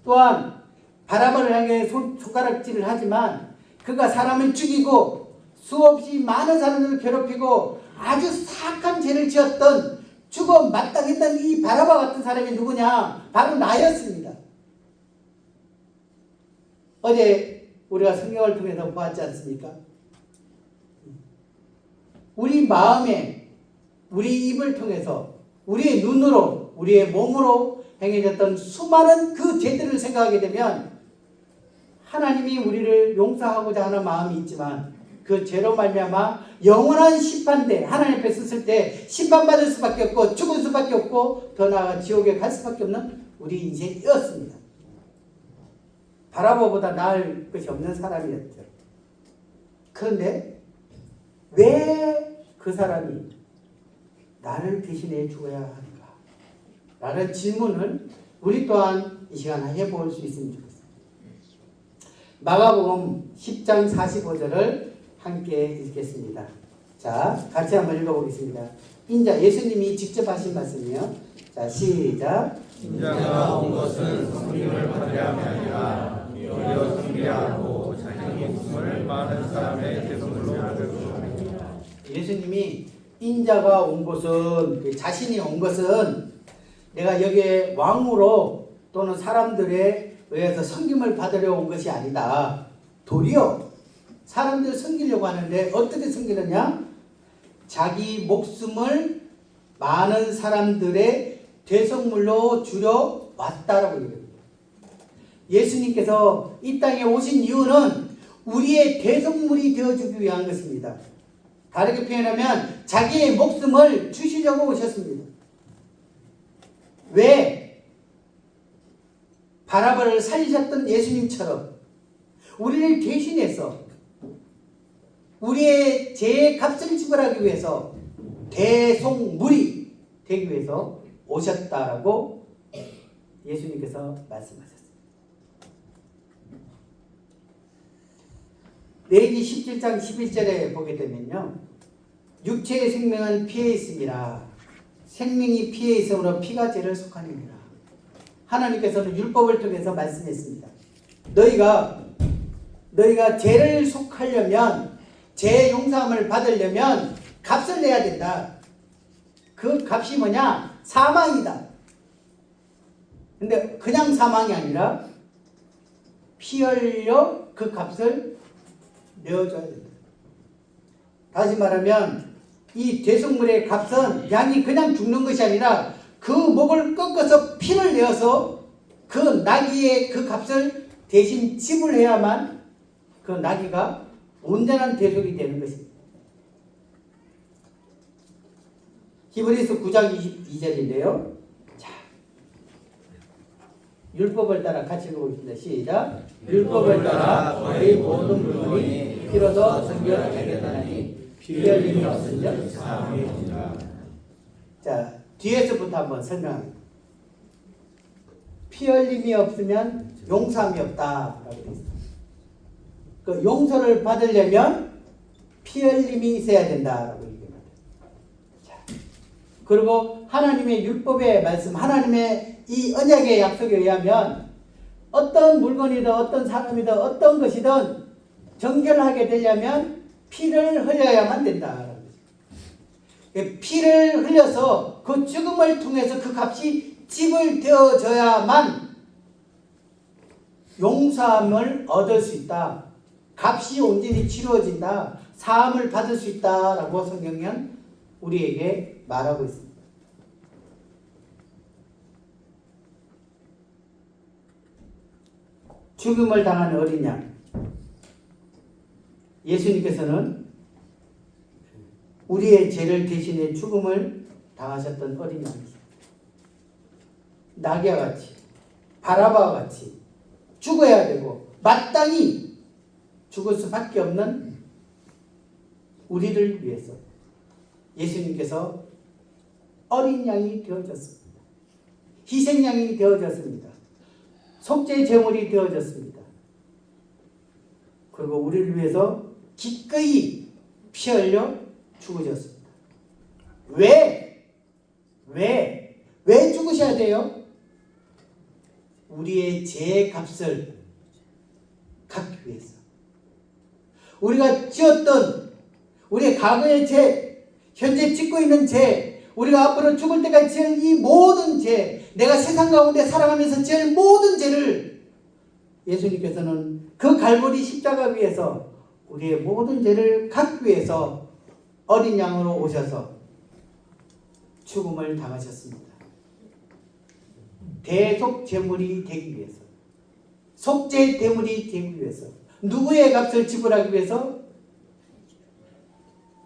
또한 바라바를 향해 손가락질을 하지만 그가 사람을 죽이고 수없이 많은 사람들을 괴롭히고 아주 사악한 죄를 지었던 죽어 마땅했던 이 바라바 같은 사람이 누구냐? 바로 나였습니다. 어제 우리가 성경을 통해서 보았지 않습니까? 우리 마음에 우리 입을 통해서 우리의 눈으로 우리의 몸으로 행해졌던 수많은 그 죄들을 생각하게 되면 하나님이 우리를 용서하고자 하는 마음이 있지만 그 죄로 말미암아 영원한 심판대 하나님 앞에 섰을 때 심판받을 수밖에 없고 죽을 수밖에 없고 더 나아가 지옥에 갈 수밖에 없는 우리 인생이었습니다. 바라바보다 나을 것이 없는 사람이었죠. 그런데 왜 그 사람이 나를 대신해 죽어야 하는가? 라는 질문을 우리 또한 이 시간 해볼 수 있으면 좋겠습니다. 마가복음 10장 45절을 함께 읽겠습니다. 자, 같이 한번 읽어보겠습니다. 인자, 예수님이 직접 하신 말씀이요. 자, 시작. 인자가 온 것은 성김을 받으려 함이 아니라 이어 섬기려 하고 자기 목숨을 많은 사람의 대성물로 받으려 함이라. 예수님이 인자가 온 것은, 자신이 온 것은 내가 여기에 왕으로 또는 사람들에 의해서 섬김을 받으려 온 것이 아니다. 도리어 사람들 섬기려고 하는데 어떻게 섬기느냐? 자기 목숨을 많은 사람들의 대성물로 주려 왔다라고 얘기합니다. 예수님께서 이 땅에 오신 이유는 우리의 대성물이 되어주기 위한 것입니다. 다르게 표현하면 자기의 목숨을 주시려고 오셨습니다. 왜? 바라바를 살리셨던 예수님처럼 우리를 대신해서 우리의 죄의 값을 지불하기 위해서 대속물이 되기 위해서 오셨다라고 예수님께서 말씀하셨습니다. 레위기 17장 11절에 보게 되면요, 육체의 생명은 피에 있음이라 생명이 피에 있으므로 피가 죄를 속하느니라. 하나님께서는 율법을 통해서 말씀했습니다. 너희가 죄를 속하려면, 죄 용서함을 받으려면 값을 내야 된다. 그 값이 뭐냐? 사망이다. 근데 그냥 사망이 아니라 피 흘려 그 값을 내어줘야 된다. 다시 말하면 이 대속물의 값은 양이 그냥 죽는 것이 아니라 그 목을 꺾어서 피를 내어서 그 나귀의 그 값을 대신 지불해야만 그 나귀가 온전한 대속이 되는 것입니다. 히브리서 9장 22절인데요. 자, 율법을 따라 같이 읽어보겠습니다. 시작. 율법을 따라 거의 모든 물건이 피로서 정결하게 되나니 피 흘림이 없으면 사함이 없다. 자, 뒤에서부터 한번 설명합니다. 피 흘림이 없으면 용서함이 없다라고 되어 있습니다. 그 용서를 받으려면 피 흘림이 있어야 된다라고 얘기합니다. 자, 그리고 하나님의 율법의 말씀, 하나님의 이 언약의 약속에 의하면 어떤 물건이든 어떤 사람이든 어떤 것이든 정결하게 되려면 피를 흘려야만 된다. 피를 흘려서 그 죽음을 통해서 그 값이 지불되어져야만 용서함을 얻을 수 있다. 값이 온전히 치루어진다. 사함을 받을 수 있다라고 성경은 우리에게 말하고 있습니다. 죽음을 당한 어린 양. 예수님께서는 우리의 죄를 대신해 죽음을 당하셨던 어린 양이십니다. 나귀와 같이, 바라바와 같이 죽어야 되고 마땅히 죽을 수밖에 없는 우리를 위해서 예수님께서 어린 양이 되어졌습니다. 희생양이 되어졌습니다. 속죄 제물이 되어졌습니다. 그리고 우리를 위해서 기꺼이 피 흘려 죽으셨습니다. 왜 죽으셔야 돼요? 우리의 죄의 값을 갚기 위해서. 우리가 지었던 우리의 과거의 죄, 현재 짓고 있는 죄, 우리가 앞으로 죽을 때까지 지을 이 모든 죄, 내가 세상 가운데 살아가면서 지을 모든 죄를 예수님께서는 그 갈보리 십자가 위에서 우리의 모든 죄를 갚기 위해서 어린 양으로 오셔서 죽음을 당하셨습니다. 대속 제물이 되기 위해서, 속죄 제물이 되기 위해서, 누구의 값을 지불하기 위해서?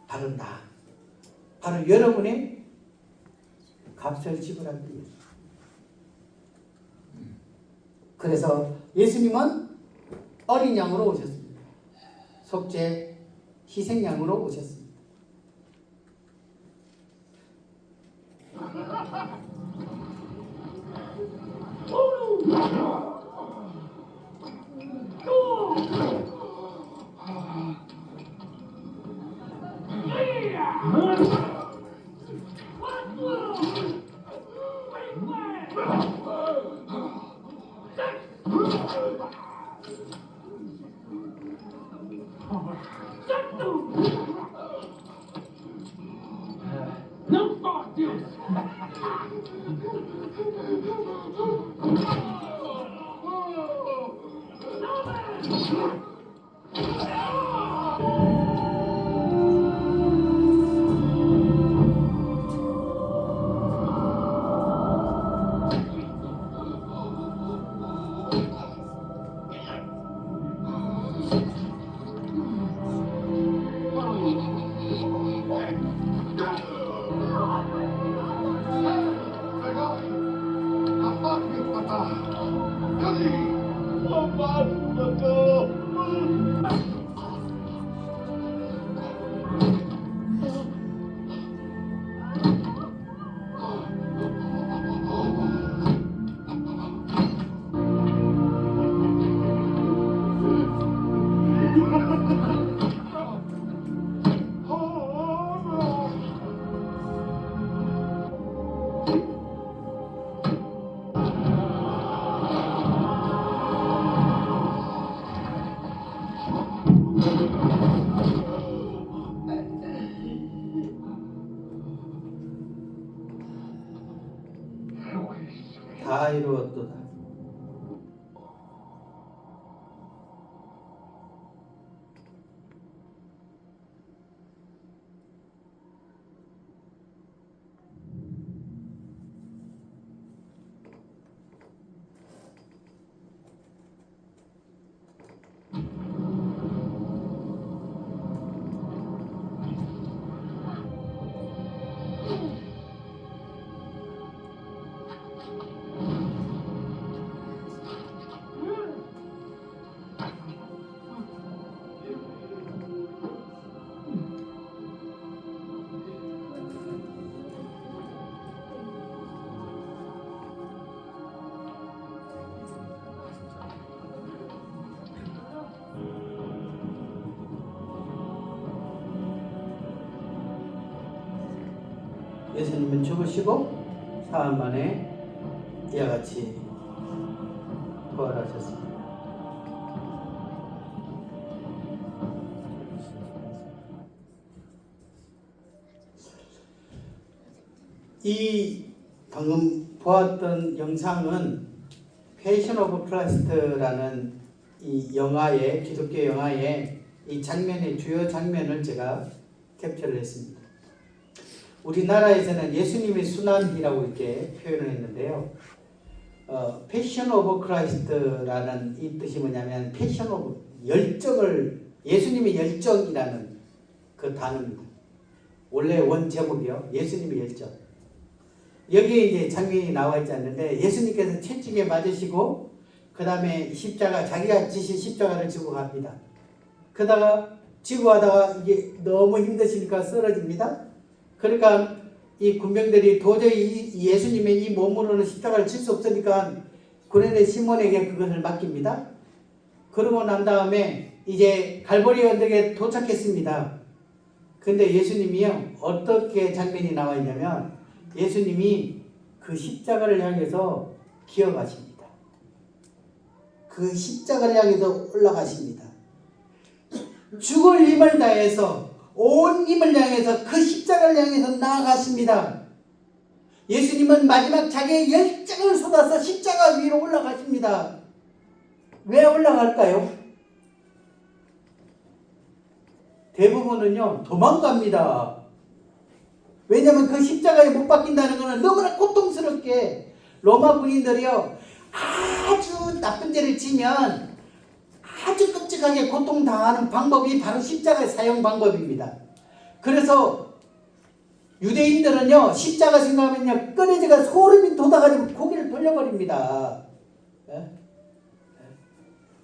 바로 나, 바로 여러분의 값을 지불하기 위해서. 그래서 예수님은 어린 양으로 오셨습니다. 속죄 희생양으로 오셨습니다. 다 이루었도다. 예수님은 죽으시고 사흘 만에 이와 같이 부활하셨습니다. 이 방금 보았던 영상은 패션 오브 크라이스트라는 이 영화의 기독교 영화의 이 장면의 주요 장면을 제가 캡처를 했습니다. 우리나라에서는 예수님의 순환이라고 이렇게 표현을 했는데요. 패션 오브 크라이스트라는 이 뜻이 뭐냐면 패션 오브 열정을 예수님의 열정이라는 그 단어입니다. 원래 원 제목이요. 예수님의 열정. 여기에 이제 장면이 나와 있지 않는데 예수님께서 채찍에 맞으시고 그 다음에 십자가 자기가 지신 십자가를 지고 갑니다. 그러다가 지고 가다가 이게 너무 힘드시니까 쓰러집니다. 그러니까 이 군병들이 도저히 예수님의 이 몸으로는 십자가를 칠 수 없으니까 구레네 시몬에게 그것을 맡깁니다. 그러고 난 다음에 이제 갈보리 언덕에 도착했습니다. 근데 예수님이요 어떻게 장면이 나와 있냐면 예수님이 그 십자가를 향해서 기어가십니다. 그 십자가를 향해서 올라가십니다. 죽을 힘을 다해서 온 힘을 향해서 그 십자가를 향해서 나아가십니다. 예수님은 마지막 자기의 열정을 쏟아서 십자가 위로 올라가십니다. 왜 올라갈까요? 대부분은요 도망갑니다. 왜냐하면 그 십자가에 못 박힌다는 것은 너무나 고통스럽게 로마 군인들이요 아주 나쁜 죄를 지면 아주 끔찍하게 고통당하는 방법이 바로 십자가의 사용 방법입니다. 그래서 유대인들은요 십자가 생각하면요 꺼내지가 소름이 돋아가지고 고개를 돌려버립니다.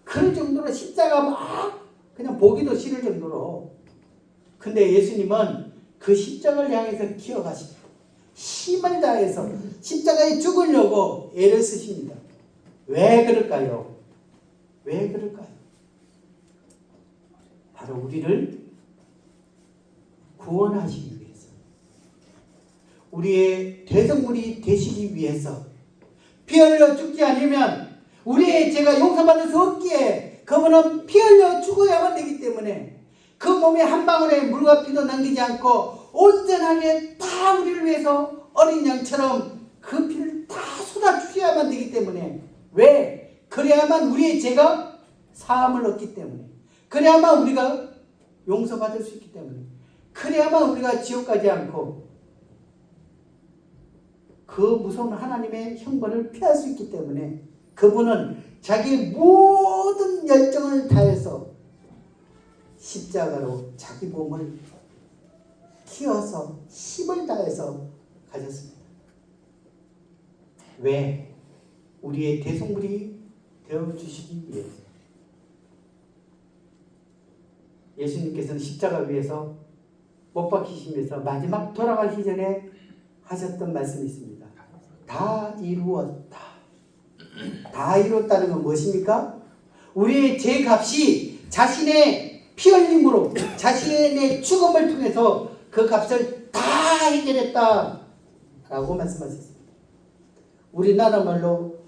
그럴 정도로 십자가 막 그냥 보기도 싫을 정도로. 근데 예수님은 그 십자가를 향해서 기어가십니다. 힘을 다해서 십자가에 죽으려고 애를 쓰십니다. 왜 그럴까요? 왜 그럴까요? 바로 우리를 구원하시기 위해서, 우리의 대성물이 되시기 위해서, 피 흘려 죽지 않으면 우리의 죄가 용서받을 수 없기에 그분은 피 흘려 죽으 죽어야만 되기 때문에 그 몸에 한 방울의 물과 피도 남기지 않고 온전하게 다 우리를 위해서 어린 양처럼 그 피를 다 쏟아주셔야만 되기 때문에 왜? 그래야만 우리의 죄가 사함을 얻기 때문에 그래야만 우리가 용서받을 수 있기 때문에 그래야만 우리가 지옥 가지 않고 그 무서운 하나님의 형벌을 피할 수 있기 때문에 그분은 자기의 모든 열정을 다해서 십자가로 자기 몸을 키워서 힘을 다해서 가졌습니다. 왜? 우리의 대속물이 되어주시기 위해서. 예수님께서는 십자가 위에서 못 박히시면서 마지막 돌아가기 전에 하셨던 말씀이 있습니다. 다 이루었다. 다 이뤘다는 건 무엇입니까? 우리의 죄값이 자신의 피 흘림으로 자신의 죽음을 통해서 그 값을 다 해결했다 라고 말씀하셨습니다. 우리나라 말로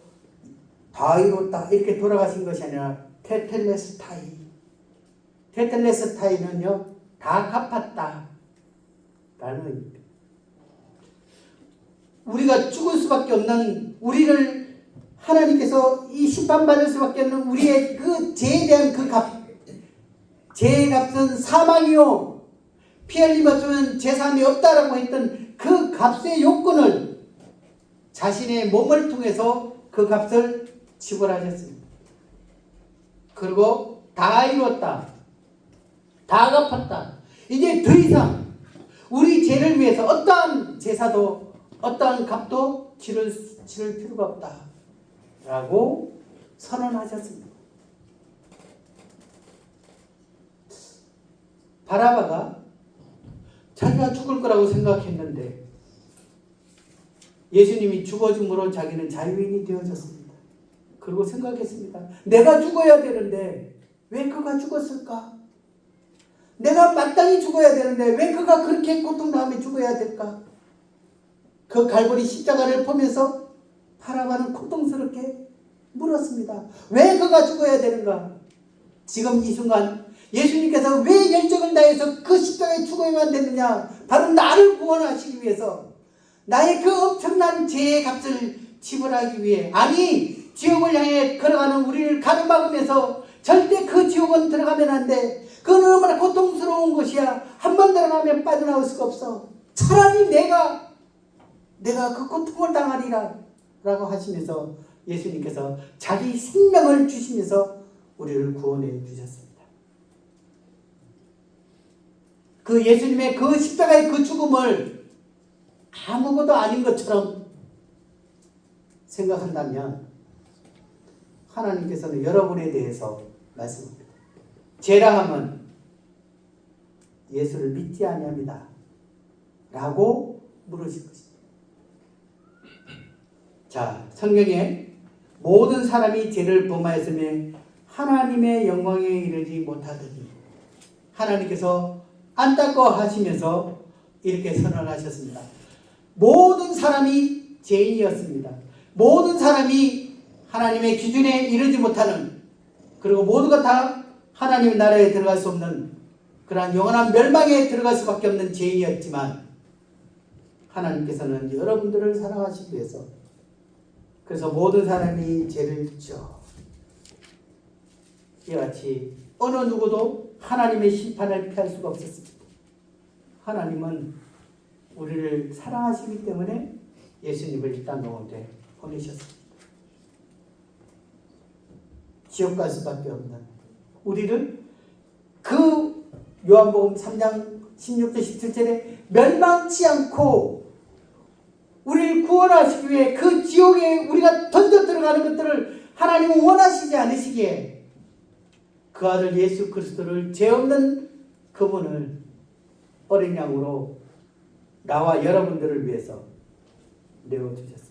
다 이뤘다 이렇게 돌아가신 것이 아니라 테텔레스타이. 테텔레스타이는요 다 갚았다 라는 의미입니다. 우리가 죽을 수밖에 없는 우리를 하나님께서 이 심판받을 수밖에 없는 우리의 그 죄에 대한 그 값, 죄의 값은 사망이요 피 흘림 없으면 제사함이 없다라고 했던 그 값의 요건을 자신의 몸을 통해서 그 값을 지불하셨습니다. 그리고 다 이루었다. 다 갚았다. 이제 더 이상 우리 죄를 위해서 어떠한 제사도 어떠한 값도 치를 필요가 없다 라고 선언하셨습니다. 바라바가 자기가 죽을 거라고 생각했는데 예수님이 죽어줌으로 자기는 자유인이 되어졌습니다. 그리고 생각했습니다. 내가 죽어야 되는데 왜 그가 죽었을까? 내가 마땅히 죽어야 되는데 왜 그가 그렇게 고통당하며 죽어야 될까? 그 갈보리 십자가를 보면서 바라바는 고통스럽게 물었습니다. 왜 그가 죽어야 되는가? 지금 이 순간 예수님께서 왜 열정을 다해서 그 십자가에 죽어야만 되느냐? 바로 나를 구원하시기 위해서 나의 그 엄청난 죄의 값을 지불하기 위해 아니 지옥을 향해 걸어가는 우리를 가로막으면서 절대 그 지옥은 들어가면 안 돼. 그건 얼마나 고통스러운 것이야. 한 번 들어가면 빠져나올 수가 없어. 차라리 내가 그 고통을 당하리라 라고 하시면서 예수님께서 자기 생명을 주시면서 우리를 구원해 주셨습니다. 그 예수님의 그 십자가의 그 죽음을 아무것도 아닌 것처럼 생각한다면 하나님께서는 여러분에 대해서 말씀합니다. 죄라 함은 예수를 믿지 아니합니다 라고 물으실 것입니다. 자, 성경에 모든 사람이 죄를 범하였으며 하나님의 영광에 이르지 못하더니 하나님께서 안타까워하시면서 이렇게 선언하셨습니다. 모든 사람이 죄인이었습니다. 모든 사람이 하나님의 기준에 이르지 못하는 그리고 모두가 다 하나님의 나라에 들어갈 수 없는 그러한 영원한 멸망에 들어갈 수밖에 없는 죄인이었지만 하나님께서는 여러분들을 사랑하시기 위해서 그래서 모든 사람이 죄를 짓죠. 이와 같이 어느 누구도 하나님의 심판을 피할 수가 없었습니다. 하나님은 우리를 사랑하시기 때문에 예수님을 이 땅 가운데 보내셨습니다. 지옥 갈 수밖에 없는 우리를 그 요한복음 3장 16절 17절에 멸망치 않고 우리를 구원하시기 위해 그 지옥에 우리가 던져 들어가는 것들을 하나님은 원하시지 않으시기에 그 아들 예수 그리스도를 죄 없는 그분을 어린 양으로 나와 여러분들을 위해서 내어주셨습니다.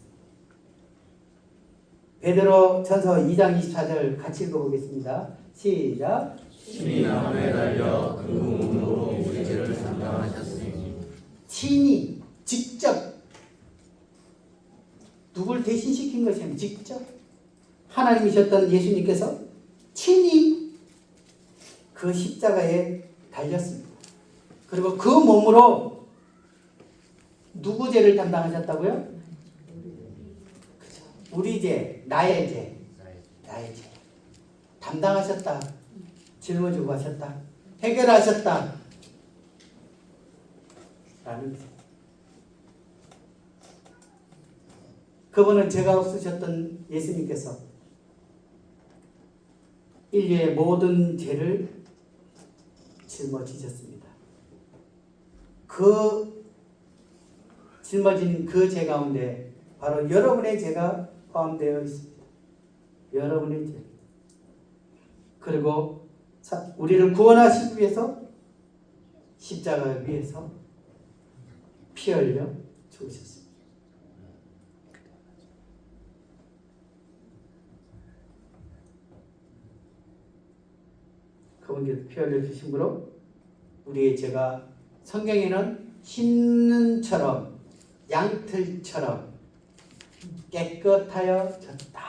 베드로 전서 2장 24절 같이 읽어보겠습니다. 시작. 친히 나무에 달려 그 몸으로 우리 죄를 담당하셨으니 친히 직접 누굴 대신시킨 것이 아니라 직접 하나님이셨던 예수님께서 친히 그 십자가에 달렸습니다. 그리고 그 몸으로 누구 죄를 담당하셨다고요? 그죠. 우리 죄, 나의 죄, 나의 죄 담당하셨다. 짊어지고 가셨다. 해결하셨다. 라는 거죠. 그분은 죄가 없으셨던 예수님께서 인류의 모든 죄를 짊어지셨습니다. 그 짊어진 그 죄 가운데 바로 여러분의 죄가 포함되어 있습니다. 여러분의 죄. 그리고 우리를 구원하시기 위해서 십자가 위에서 피 흘려 죽으셨습니다. 그분께서 피 흘려 주심으로 우리의 죄가 성경에는 흰눈처럼 양털처럼 깨끗하여졌다.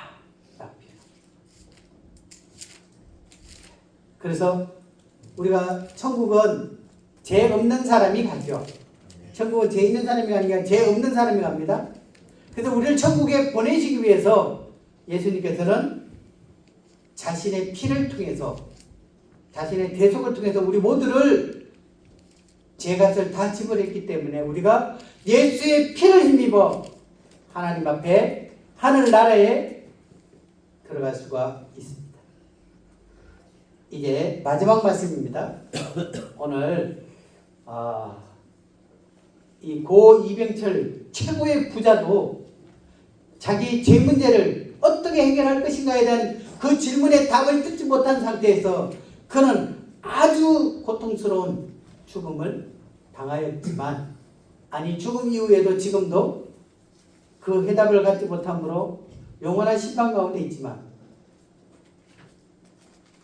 그래서 우리가 천국은 죄 없는 사람이 가죠. 천국은 죄 있는 사람이 가는 게 아니라 죄 없는 사람이 갑니다. 그래서 우리를 천국에 보내시기 위해서 예수님께서는 자신의 피를 통해서 자신의 대속을 통해서 우리 모두를 죄값을 다 지불했기 때문에 우리가 예수의 피를 힘입어 하나님 앞에 하늘나라에 들어갈 수가 있습니다. 이게 마지막 말씀입니다. 오늘 이 고 이병철 최고의 부자도 자기 죄 문제를 어떻게 해결할 것인가에 대한 그 질문에 답을 듣지 못한 상태에서 그는 아주 고통스러운 죽음을 당하였지만 죽음 이후에도 지금도 그 해답을 갖지 못함으로 영원한 심판 가운데 있지만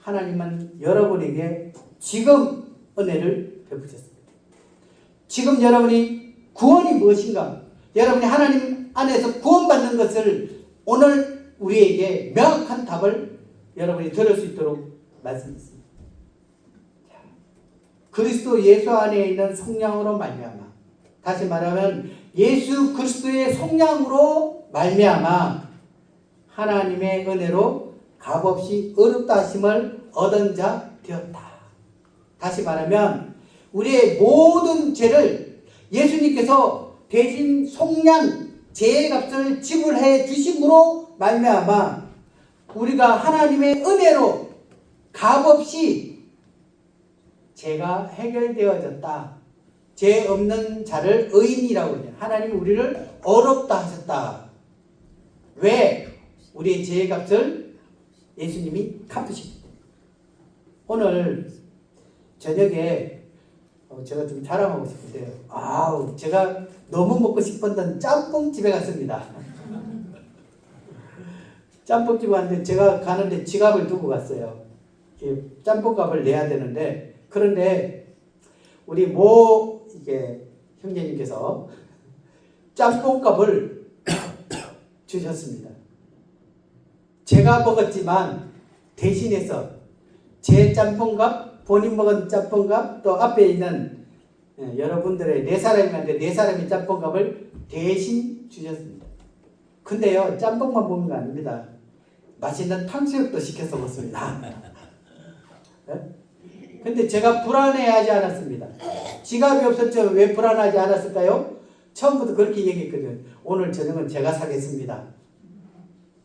하나님은 여러분에게 지금 은혜를 베푸셨습니다. 지금 여러분이 구원이 무엇인가? 여러분이 하나님 안에서 구원받는 것을 오늘 우리에게 명확한 답을 여러분이 들을 수 있도록 말씀했습니다. 그리스도 예수 안에 있는 속량으로 말미암아, 다시 말하면 예수 그리스도의 속량으로 말미암아 하나님의 은혜로 값없이 의롭다 하심을 얻은 자 되었다. 다시 말하면 우리의 모든 죄를 예수님께서 대신 속량 죄의 값을 지불해 주심으로 말미암아 우리가 하나님의 은혜로 값없이 죄가 해결되어졌다. 죄 없는 자를 의인이라고 해요. 하나님이 우리를 어렵다 하셨다. 왜? 우리의 죄의 값을 예수님이 갚으십니다. 오늘 저녁에 제가 좀 자랑하고 싶은데요. 제가 너무 먹고 싶었던 짬뽕집에 갔습니다. 짬뽕집 왔는데 제가 가는데 지갑을 두고 갔어요. 짬뽕값을 내야 되는데 그런데 우리 이게 형제님께서 짬뽕값을 주셨습니다. 제가 먹었지만 대신해서 제 짬뽕값, 본인 먹은 짬뽕값, 또 앞에 있는 여러분들의 네 사람인데 네 사람의 짬뽕값을 대신 주셨습니다. 근데요, 짬뽕만 먹는 거 아닙니다. 맛있는 탕수육도 시켜서 먹습니다. 근데 제가 불안해하지 않았습니다. 지갑이 없었죠. 왜 불안하지 않았을까요? 처음부터 그렇게 얘기했거든요. 오늘 저녁은 제가 사겠습니다.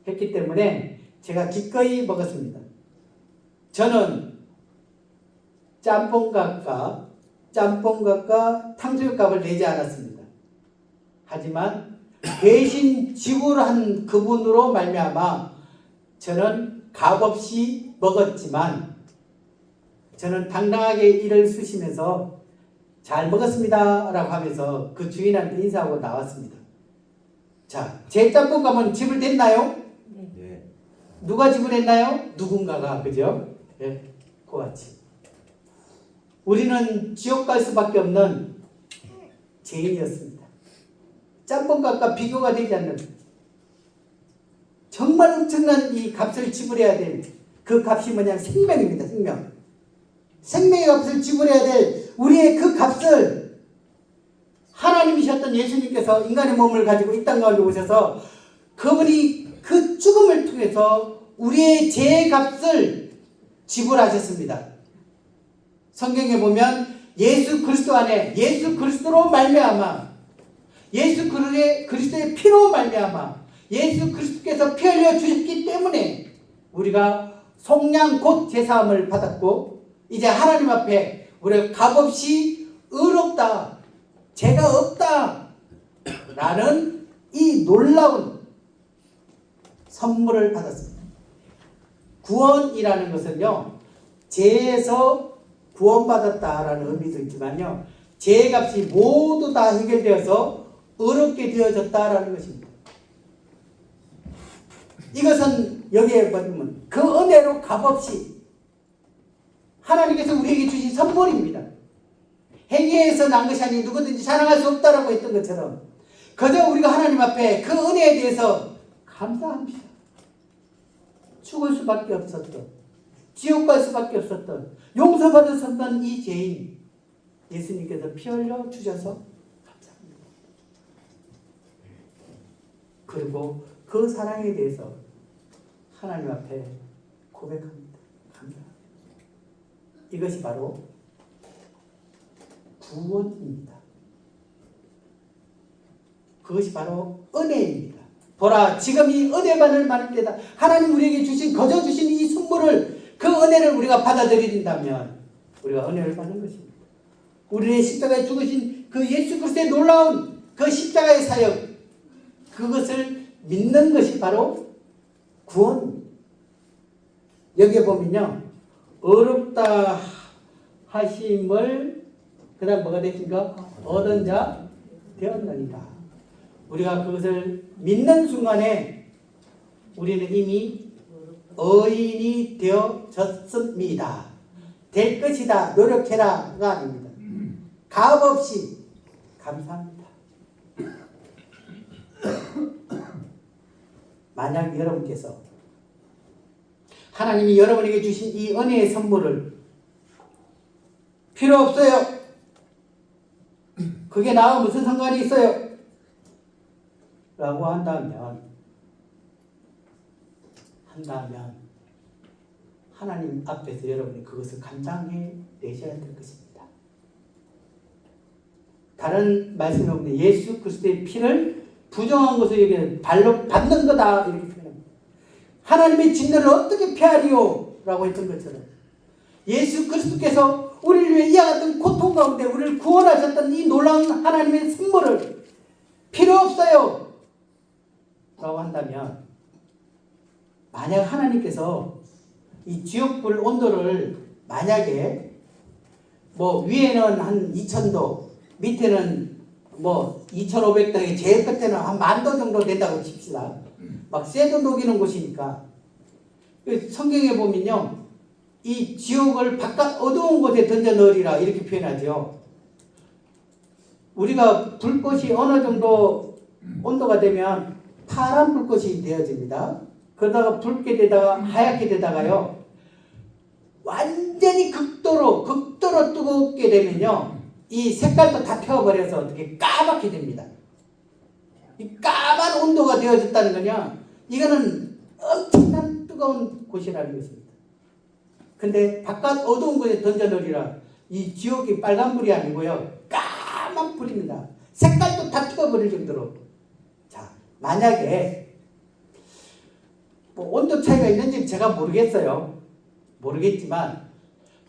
했기 때문에 제가 기꺼이 먹었습니다. 저는 짬뽕값과 탕수육값을 내지 않았습니다. 하지만 대신 지불한 그분으로 말미암아 저는 값없이 먹었지만 저는 당당하게 일을 쓰시면서 잘 먹었습니다 라고 하면서 그 주인한테 인사하고 나왔습니다. 자, 제 짬뽕값은 지불됐나요? 네. 누가 지불했나요? 누군가가, 그죠? 네, 그같이 우리는 지옥 갈 수밖에 없는 죄인이었습니다. 짬뽕값과 비교가 되지 않는 정말 엄청난 이 값을 지불해야 되는 그 값이 뭐냐면 생명입니다. 생명의 값을 지불해야 될 우리의 그 값을 하나님이셨던 예수님께서 인간의 몸을 가지고 이 땅 가운데 오셔서 그분이 그 죽음을 통해서 우리의 죄의 값을 지불하셨습니다. 성경에 보면 예수 그리스도 안에 예수 그리스도로 말미암아 예수 그리스도의 피로 말미암아 예수 그리스도께서 피 흘려 주셨기 때문에 우리가 속량 곧 제사함을 받았고 이제 하나님 앞에 우리가 값없이 의롭다 죄가 없다 라는 이 놀라운 선물을 받았습니다. 구원이라는 것은요 죄에서 구원받았다라는 의미도 있지만요 죄값이 모두 다 해결되어서 의롭게 되어졌다라는 것입니다. 이것은 여기에 보면 그 은혜로 값없이 하나님께서 우리에게 주신 선물입니다. 행위에서 난 것이 아니 누구든지 자랑할 수 없다라고 했던 것처럼 그저 우리가 하나님 앞에 그 은혜에 대해서 감사합니다. 죽을 수밖에 없었던 지옥 갈 수밖에 없었던 용서받을 수 없던 이 죄인 예수님께서 피 흘려 주셔서 감사합니다. 그리고 그 사랑에 대해서 하나님 앞에 고백합니다. 감사합니다. 이것이 바로 구원입니다. 그것이 바로 은혜입니다. 보라 지금 이 은혜만을 많을 때다. 하나님 우리에게 주신 거저 주신 이 선물을 그 은혜를 우리가 받아들인다면 우리가 은혜를 받는 것입니다. 우리의 십자가에 죽으신 그 예수 그리스도의 놀라운 그 십자가의 사역 그것을 믿는 것이 바로 구원입니다. 여기에 보면요 어렵다 하심을 그 다음 뭐가 되신가? 얻은 자 되었느니라. 우리가 그것을 믿는 순간에 우리는 이미 의인이 되어졌습니다. 될 것이다 노력해라가 아닙니다. 값없이 감사합니다. 만약 여러분께서 하나님이 여러분에게 주신 이 은혜의 선물을 필요 없어요. 그게 나와 무슨 상관이 있어요? 라고 한다면 하나님 앞에서 여러분이 그것을 감당해 내셔야 될 것입니다. 다른 말씀이 없는 예수 그리스도의 피를 부정한 것을 여기는 발로 받는 거다 이렇게 표현합니다. 하나님의 진노를 어떻게 피하리요? 라고 했던 것처럼 예수 그리스도께서 우리를 위해 이와 같은 고통 가운데 우리를 구원하셨던 이 놀라운 하나님의 선물을 필요 없어요 라고 한다면 만약 하나님께서 이 지옥불 온도를 만약에 뭐 위에는 한 2000도 밑에는 뭐 2500도에 제일 끝에는 한 10,000도 정도 된다고 칩시다. 막 쇠도 녹이는 곳이니까 성경에 보면요 이 지옥을 바깥 어두운 곳에 던져 넣으리라 이렇게 표현하죠. 우리가 불꽃이 어느 정도 온도가 되면 파란 불꽃이 되어집니다. 그러다가 붉게 되다가 하얗게 되다가요 완전히 극도로 뜨겁게 되면요 이 색깔도 다 태워버려서 어떻게 까맣게 됩니다. 이 까만 온도가 되어졌다는 거냐 이거는 엄청난 뜨거운 곳이라는 것입니다. 근데 바깥 어두운 곳에 던져 넣으리라 이 지옥이 빨간 불이 아니고요 까만 불입니다. 색깔도 다 태워버릴 정도로. 자 만약에 뭐 온도 차이가 있는지 제가 모르겠어요. 모르겠지만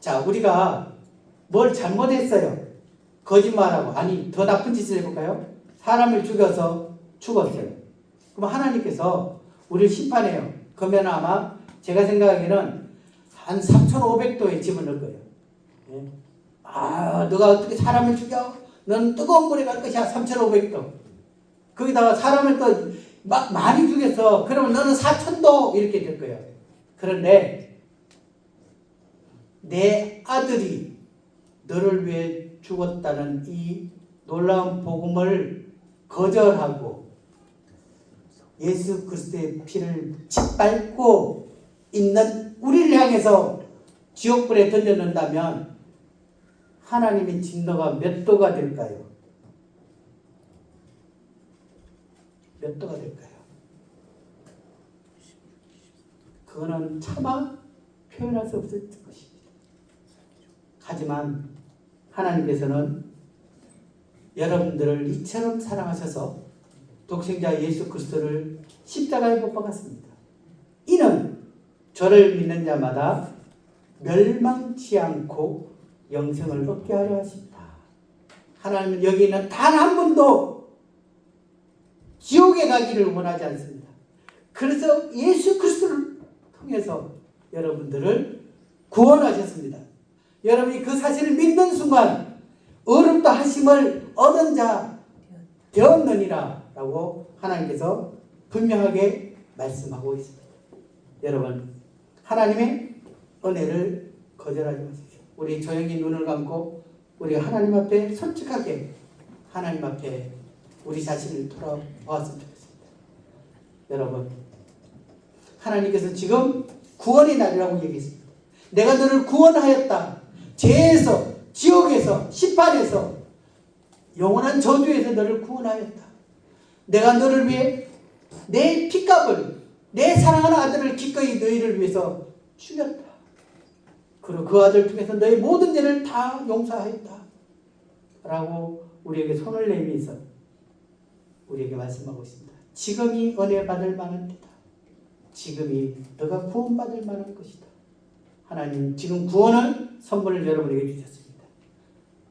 자 우리가 뭘 잘못했어요. 거짓말하고 아니 더 나쁜 짓을 해볼까요? 사람을 죽여서 죽었어요. 그럼 하나님께서 우리를 심판해요. 그러면 아마 제가 생각하기에는 한 3500도에 집어넣을 거예요. 예? 아 너가 어떻게 사람을 죽여? 넌 뜨거운 불에 갈 것이야. 3500도. 거기다가 사람을 또 막 많이 죽였어. 그러면 너는 4000도 이렇게 될 거예요. 그런데 내 아들이 너를 위해 죽었다는 이 놀라운 복음을 거절하고 예수 그리스도의 피를 짓밟고 있는 우리를 향해서 지옥불에 던져놓는다면 하나님의 진노가 몇 도가 될까요? 몇 도가 될까요? 그거는 차마 표현할 수 없을 것입니다. 하지만 하나님께서는 여러분들을 이처럼 사랑하셔서 독생자 예수 그리스도를 십자가에 못 박았습니다. 이는 저를 믿는 자마다 멸망치 않고 영생을 얻게 하려 하십니다. 하나님은 여기 있는 단 한 분도 지옥에 가기를 원하지 않습니다. 그래서 예수 그리스도를 통해서 여러분들을 구원하셨습니다. 여러분이 그 사실을 믿는 순간 어렵다 하심을 얻은 자 되었느니라 라고 하나님께서 분명하게 말씀하고 있습니다. 여러분, 하나님의 은혜를 거절하지 마십시오. 우리 조용히 눈을 감고 우리 하나님 앞에 솔직하게 하나님 앞에 우리 자신을 돌아보았으면 좋겠습니다. 여러분, 하나님께서 지금 구원의 날이라고 얘기했습니다. 내가 너를 구원하였다. 죄에서, 지옥에서, 심판에서, 영원한 저주에서 너를 구원하였다. 내가 너를 위해 내 피값을, 내 사랑하는 아들을 기꺼이 너희를 위해서 죽였다. 그리고 그 아들을 통해서 너희 모든 죄를 다 용서하였다. 라고 우리에게 손을 내밀어서 우리에게 말씀하고 있습니다. 지금이 은혜 받을 만한 때다. 지금이 너가 구원받을 만한 것이다. 하나님 지금 구원을 선물을 여러분에게 주셨습니다.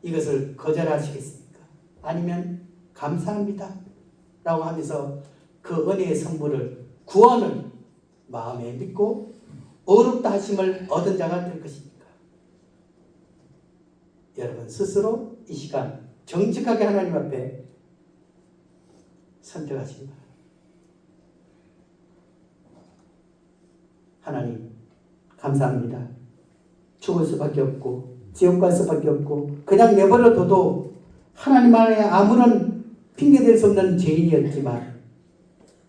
이것을 거절하시겠습니까? 아니면 감사합니다 라고 하면서 그 은혜의 선물을, 구원을 마음에 믿고 어렵다 하심을 얻은 자가 될 것입니까? 여러분 스스로 이 시간 정직하게 하나님 앞에 선택하시기 바랍니다. 하나님 감사합니다. 죽을 수밖에 없고 지옥 갈 수밖에 없고 그냥 내버려둬도 하나님 안에 아무런 핑계댈 수 없는 죄인이었지만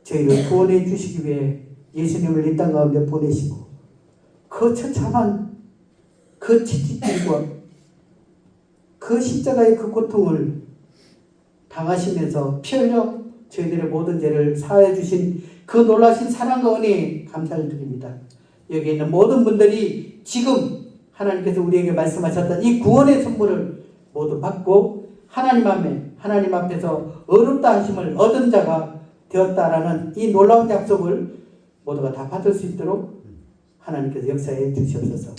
저희를 구원해 주시기 위해 예수님을 이 땅 가운데 보내시고 그 처참한 그 채찍질과 그 십자가의 그 고통을 당하시면서 피 흘려 저희들의 모든 죄를 사하여 주신 그 놀라신 사랑과 은혜에 감사를 드립니다. 여기 있는 모든 분들이 지금 하나님께서 우리에게 말씀하셨던 이 구원의 선물을 모두 받고 하나님 앞에서 어렵다 하심을 얻은 자가 되었다라는 이 놀라운 약속을 모두가 다 받을 수 있도록 하나님께서 역사해 주시옵소서.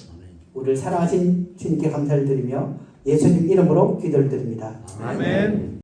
우리를 사랑하신 주님께 감사를 드리며 예수님 이름으로 기도를 드립니다. 아멘.